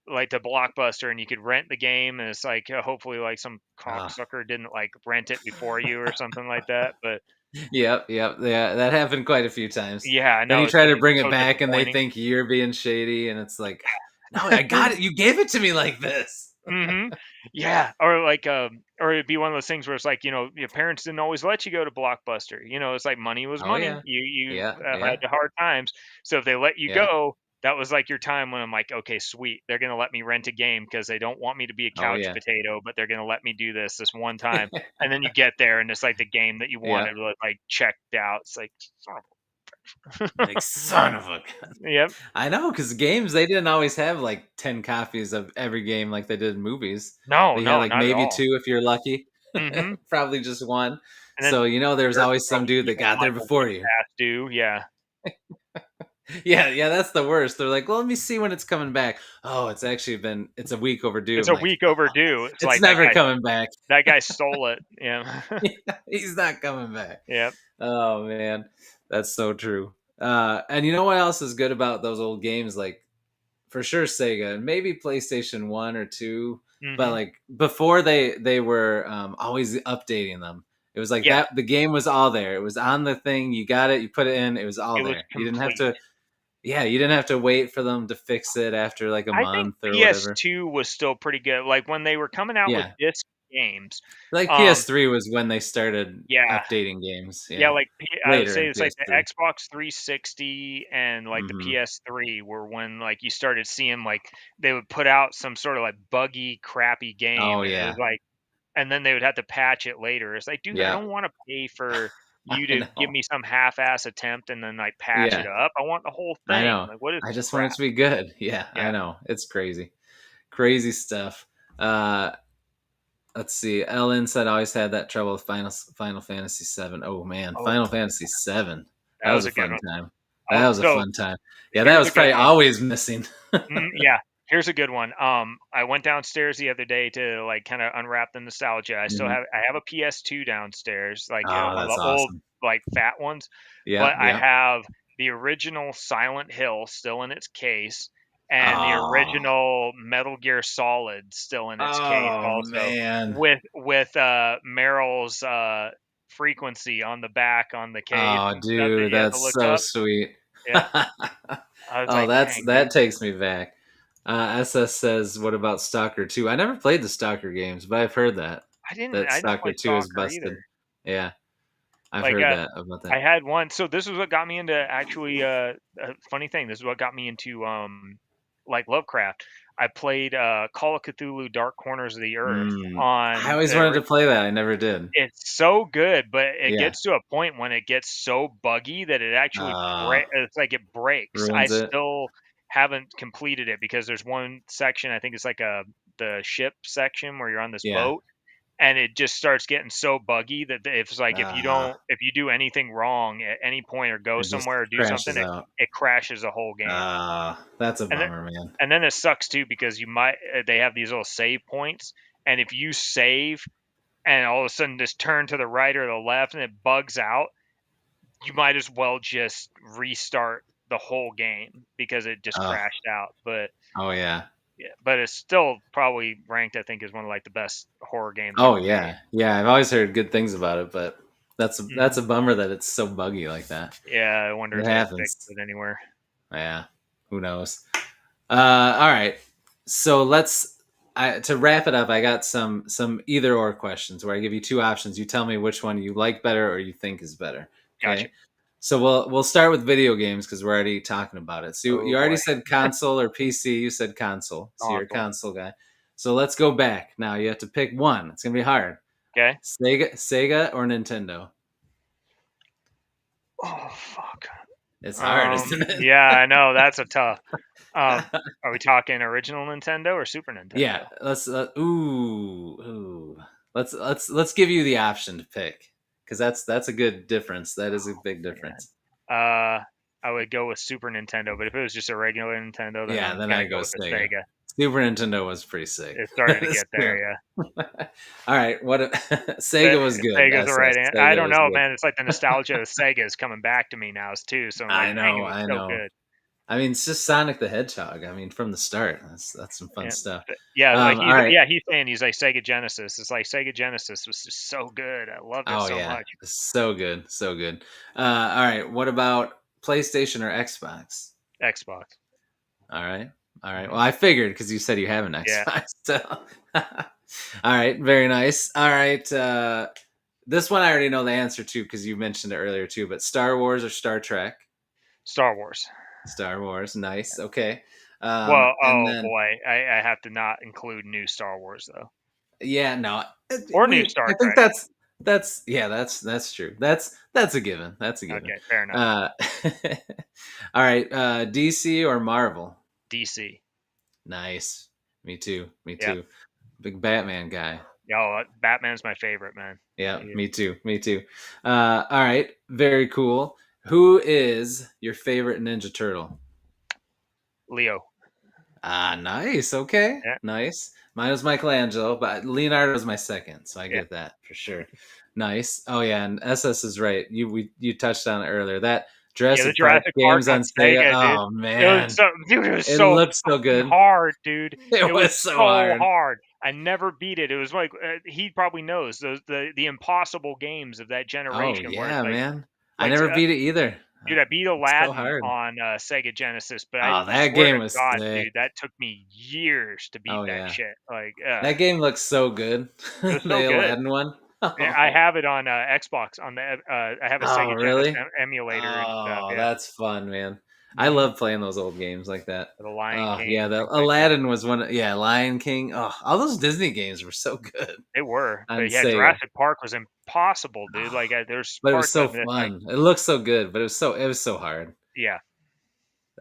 like to Blockbuster, and you could rent the game, and it's like, hopefully like some Ah. cocksucker didn't like rent it before you or something like that. But Yep, yep, yeah, that happened quite a few times. yeah, I Then know you it's try so to bring it so back, and they disappointing. think you're being shady, and it's like, no, I got it. You gave it to me like this. Mhm. Yeah, or it'd be one of those things where it's like, your parents didn't always let you go to Blockbuster. It's like money was Oh money. yeah, You yeah, had yeah, the hard times. So if they let you yeah. go, that was like your time when I'm like, okay, sweet. They're gonna let me rent a game because they don't want me to be a Oh couch yeah, potato, but they're gonna let me do this one time. And then you get there, and it's like the game that you yeah. wanted was like checked out. It's like, son Like son of a gun. yep. I know, because games they didn't always have like 10 copies of every game like they did in movies. No, They had no, like not at maybe all. two if you're lucky. Mhm. Probably just one. And then So there's they're always some always dude that keeping got them there like a week before you. past due. Yeah. Yeah, yeah, that's the worst. They're like, well, let me see when it's coming back. Oh, it's a week overdue. It's I'm a like, week overdue. It's it's like never coming back. that guy stole it. Yeah. He's not coming back. Yep. Oh man, that's so true. And you know what else is good about those old games? Like for sure Sega and maybe PlayStation 1 or 2, but Mhm. like before they were always updating them. It was like Yeah, that. The game was all there. It was on the thing. You got it. You put it in. It was all it was there. You didn't have complete. to. Yeah, you didn't have to wait for them to fix it after like a I think month or whatever. PS2 was still pretty good. Like when they were coming out with Yeah, disc games. like Um, PS3 was when they started yeah, updating games. yeah, Yeah, like I would later say in it's like the PS3. Xbox 360 and like the Hmm. PS3 were when like you started seeing like they would put out some sort of like buggy, crappy Oh game, and it was yeah, like, and then they would have to patch it later. It's like, dude, I yeah. don't want to pay for you I to give know. me some half-ass attempt and then like patch it Yeah, up. I want the whole I thing. know. Like, what is I this just want it crap? to be good. Yeah, I Yeah. know. It's crazy, crazy stuff. Uh, let's see. Ellen said I always had that trouble with Final Fantasy 7. Oh man, Oh, Final Fantasy 7. That that was was a a good fun one. time. Oh, That was a so fun time. Yeah, that here's was a good probably one. always missing. Yeah, here's a good one. I went downstairs the other day to like kind of unwrap the nostalgia. Mhm. I have a PS2 downstairs, like Oh, one of that's the old awesome. like fat ones, but Yep, I yep. have the original Silent Hill still in its case and the Oh, original Metal Gear Solid still in its case oh also man. with Meryl's frequency on the back on the case Oh, and stuff that dude, you have to that's look so up. sweet. Yeah. I was Oh, like, dang, that man. takes me back. SS says, "What about Stalker 2?" I never played the Stalker games, but I've heard that I didn't Stalker play 2 is Stalker either. busted. Yeah, I've Like, heard that about I that. had one. So this is what got me into actually. A funny thing. This is what got me into like Lovecraft. I played Call of Cthulhu: Dark Corners of the Earth I on always wanted to play that. I never did. it's so good, but it Yeah. gets to a point when it gets so buggy that it actually Uh, it's like it breaks. I ruins it. still haven't completed it because there's one section. I think it's like the ship section where you're on this Yeah. boat and it just starts getting so buggy that it's like Uh, if you do anything wrong at any point or go it just somewhere or do something, crashes out. it crashes the whole game. That's a And then, bummer, man. and then it sucks too because you might they have these little save points, and if you save and all of a sudden just turn to the right or the left and it bugs out, you might as well just restart the whole game because it just Oh, crashed out. But oh yeah. yeah, but it's still probably ranked, I think, as one of like the best horror games Oh ever made. yeah. Yeah, I've always heard good things about it, but that's Hmm. a bummer that it's so buggy like that. Yeah, I wonder It if they fixed happens. it anywhere. Yeah. Who knows? All right. So to wrap it up, I got some either or questions where I give you two options. You tell me which one you like better or you think is better. Gotcha. Okay. So we'll start with video games because we're already talking about it. So Oh you already boy, said console or PC. You said console. So you're a console. console guy. So let's go back. Now you have to pick one. It's gonna be hard. Okay. Sega or Nintendo? Oh fuck. It's hard, isn't it? Yeah, I know that's a tough. Are we talking original Nintendo or Super Yeah, Nintendo? let's ooh. Let's give you the option to pick because that's a good difference. That is a Oh big man. difference. I would go with Super Nintendo, but if it was just a regular Nintendo, then Yeah, I'm then gonna I go go with the Sega. Sega. Super Nintendo was pretty sick. It started That to is get there, true. yeah. All right, what Sega was good. Sega's the right answer. I Sega don't was know, good. man. It's like the nostalgia of Sega is coming back to me now too. So I'm like, I dang, know, it was I so know. good. I mean, it's just Sonic the Hedgehog. I mean, from the start, that's some fun Yeah, stuff. yeah, like All right. he's saying he's like Sega Genesis. It's like Sega Genesis was just so good. I loved it Oh so yeah, much. so good, so good. All right, what about PlayStation or Xbox? Xbox. All right. All right. Hmm. Well, I figured because you said you have an Yeah, Xbox. So. All right. Very nice. All right. This one I already know the answer to because you mentioned it earlier too. But Star Wars or Star Trek? Star Wars. Star Wars. Nice. Okay. Well, And oh then boy, I have to not include new Star Wars though, yeah, no, or new I Star think Trek. that's yeah, that's true. That's a given. That's a given. Okay, fair enough. Uh, all right. DC or Marvel? DC. Nice. Me too. Me Yeah. too. Big Batman guy. Yo, Batman's my favorite, man. Yeah, He- me too. Me too. All right, very cool. Who is your favorite Ninja Turtle? Leo. Ah, nice. Okay, Yeah, nice. Mine was Michelangelo, but Leonardo was my second, so I yeah, get that for sure. Nice. Oh yeah, and SS is right. You touched on it earlier. That yeah. The Jurassic Park Jurassic Park games on on Sega. Sega, dude. Oh man, It was it so looked so fucking good. hard, dude. It It was was so so hard. hard. I never beat it. It was like he probably knows those the impossible games of that Oh generation where it's yeah, man. I like never beat it either. dude, I beat It's so Aladdin hard. on Sega Genesis, but I Oh, that swear game to was God, sick. dude, that took me years to beat Oh that yeah, shit. Like, that game looks so good. it was so The good. Aladdin one. Yeah, I Oh, have it on Xbox on the. I have a oh Sega Genesis really? emulator and stuff. Oh, Yeah. that's fun, man. I Hmm. love playing those old games like that. The Lion Oh King yeah, and the things like that. Aladdin was one. Yeah, Lion King. Oh, all those Disney games were so good They were, on but yeah, Sega. Jurassic Park was impossible, dude. Like, there's But it was parts so of it like, fun. It looked so good, but it was so hard. yeah,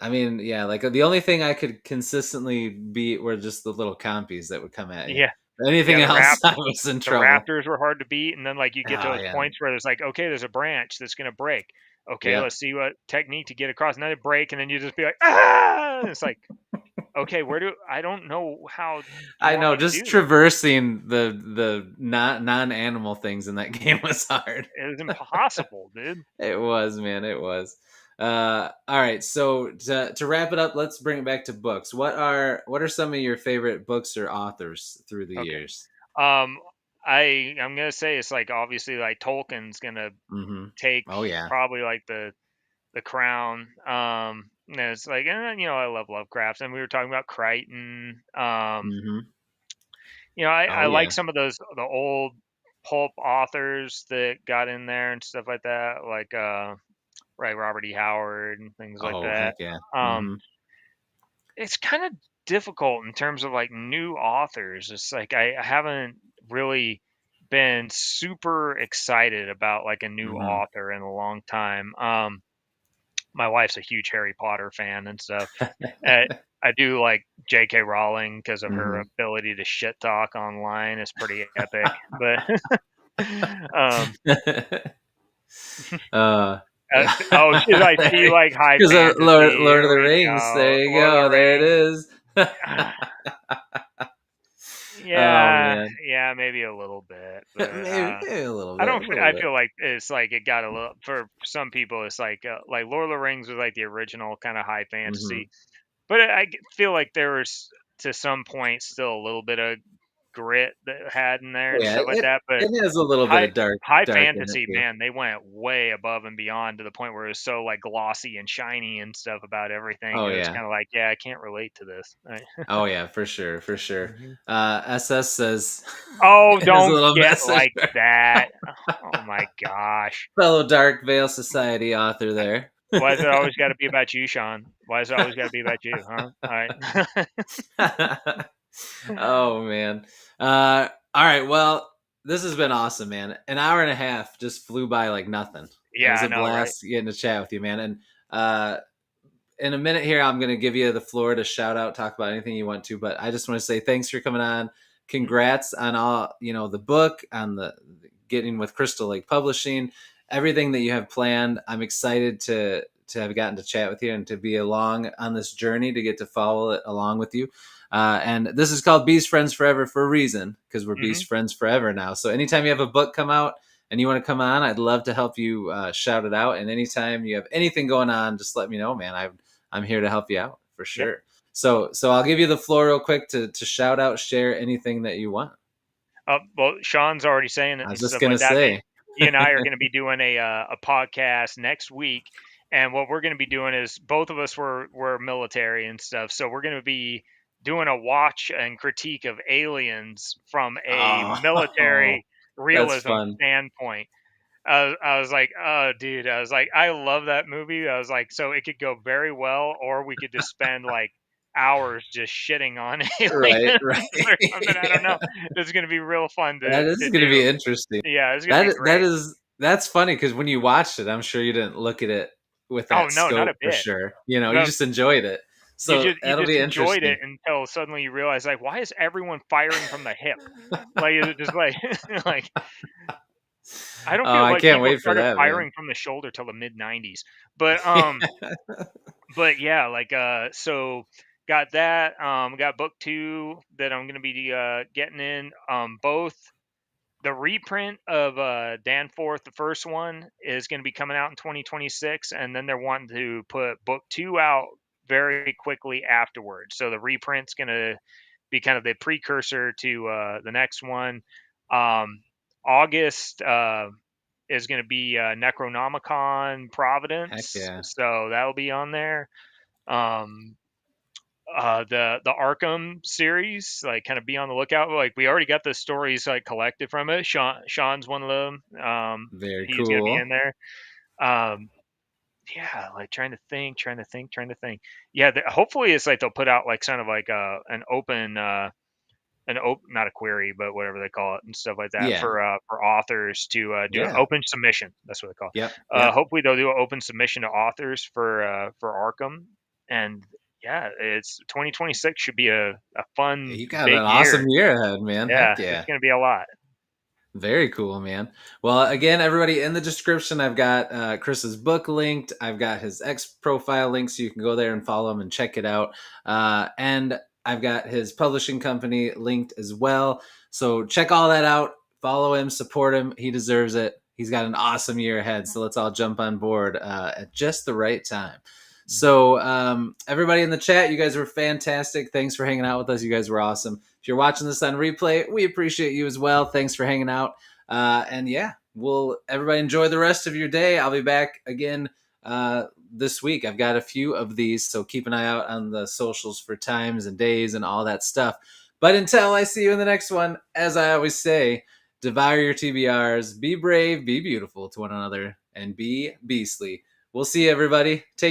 I mean, yeah, like the only thing I could consistently beat were just the little compies that would come at you. yeah, Anything yeah. else, I was in The trouble. Raptors were hard to beat, and then like you get to Oh those yeah, points where there's like, okay, there's a branch that's gonna break. Okay, yeah. let's see what technique to get across. And then it break, and then you just be like, ah! And it's like, okay, where do I don't know how you I want know. me to Just do this. traversing the non-animal things in that game was hard. It was impossible, dude. It was, man. It was. All right. So to wrap it up, let's bring it back to books. What are some of your favorite books or authors through the Okay. years? Um, I'm gonna say it's like obviously like Tolkien's gonna Mm-hmm. take Oh yeah. probably like the crown. And it's like, and you know, I love Lovecraft, and we were talking about Crichton. Mm-hmm. You know, I Oh like yeah. some of the old pulp authors that got in there and stuff like that, like right, Robert E. Howard and things like Oh that. heck yeah. Um, Mm-hmm. it's kind of difficult in terms of like new authors. It's like I haven't really been super excited about like a new Mm-hmm. author in a long time. My wife's a huge Harry Potter fan and stuff. Uh, I do like J.K. Rowling because of her Mm-hmm. ability to shit talk online is pretty epic. But um, uh, oh, should I see like high because of fantasy? Lord of Here the we Rings. go, There you Lord of the go. There it Rings. is. Oh Yeah, man, yeah, maybe a little bit, but maybe a little I bit, don't. a little I bit. feel like it's like it got a little for some people. It's like Lord of the Rings was like the original kind of high Hmm. fantasy, but feel like there was to some point still a little bit of grit that it had in there and Yeah, stuff like that. But it has a little bit high of dark high dark in it fantasy, too. man, they went way above and beyond to the point where it was so like glossy and shiny and stuff about everything. Oh It was yeah. kind of like, yeah, I can't relate to this. Right? Oh yeah, for sure, for sure. Mhm. SS says Oh, in his don't little get message, like that. Oh my gosh. fellow Dark Veil Society author there. Why is it always got to be about you, Sean? Why is it always got to be about you, huh? All right. Oh man. All right. Well, this has been awesome, man. An hour and a half just flew by like nothing. It Yeah, was I a know, right? blast getting to chat with you, man. And uh, in a minute here, I'm going to give you the floor to shout out, talk about anything you want to. But I just want to say thanks for coming on. Mhm. Congrats on all the book, on the getting with Crystal Lake Publishing, everything that you have planned. I'm excited to have gotten to chat with you and to be along on this journey to get to follow it along with you. And this is called Beast Friends Forever for a reason, because we're Mhm. Beast Friends Forever now. So anytime you have a book come out and you want to come on, I'd love to help you shout it out. And anytime you have anything going on, just let me know, man. I'm here to help you out for Yeah. sure. So I'll give you the floor real quick to shout out, share anything that you want. Well, Sean's already saying it I and was just stuff gonna like that. say. You and I are going to be doing a podcast next week, and what we're going to be doing is both of us were military and stuff, so we're going to be doing a watch and critique of Aliens from a Oh, military that's realism fun. standpoint. I was like, oh, dude, I was like, I love that movie. I was like, so it could go very well, or we could just spend like hours just shitting on Right, aliens right. or something. I don't know. Yeah. It's going to be real fun That to is going to be do. interesting. Yeah, it's going to be That great. is that's funny because when you watched it, I'm sure you didn't look at it with Oh that no, not a scope for bit. sure. You The just enjoyed it. So you that'll just be enjoyed it interesting. until suddenly you realize like, why is everyone firing from the hip? Like, is it just like like I don't Oh, feel I like can't people wait for started that, man. firing from the shoulder till the mid '90s. But but yeah, like so got that. Got book two that I'm gonna be getting in. Both the reprint of Danforth, the first one, is going to be coming out in 2026, and then they're wanting to put book two out very quickly afterwards. So the reprint's going to be kind of the precursor to the next one. August is going to be Necronomicon Heck Providence, yeah. so that'll be on there. Um, the Arkham series, like kind of be on the lookout. Like we already got the stories like collected from it. Sean's one of them. Very He's gonna be cool. in there. Um, yeah, like trying to think. Yeah, hopefully it's like they'll put out like kind of like an open not a query, but whatever they call it and stuff like that Yeah. for authors to do an Yeah. open submission. That's what they call it. Yep. Yep. Hopefully they'll do an open submission to authors for Arkham, and yeah, it's 2026 should be a Yeah, fun you got an big year. awesome year ahead, man. Yeah, Heck it's yeah. gonna be a lot. Very cool, man. Well, again, everybody, in the description, I've got Chris's book linked. I've got his X profile link, so you can go there and follow him and check it out. And I've got his publishing company linked as well. So check all that out. Follow him, support him. He deserves it. He's got an awesome year ahead. So let's all jump on board at just the right time. So, everybody in the chat, you guys were fantastic. Thanks for hanging out with us. You guys were awesome. If you're watching this on replay, we appreciate you as well. Thanks for hanging out. And yeah, everybody enjoy the rest of your day. I'll be back again this week. I've got a few of these, so keep an eye out on the socials for times and days and all that stuff. But until I see you in the next one, as I always say, devour your TBRs, be brave, be beautiful to one another, and be beastly. We'll see you, everybody. Take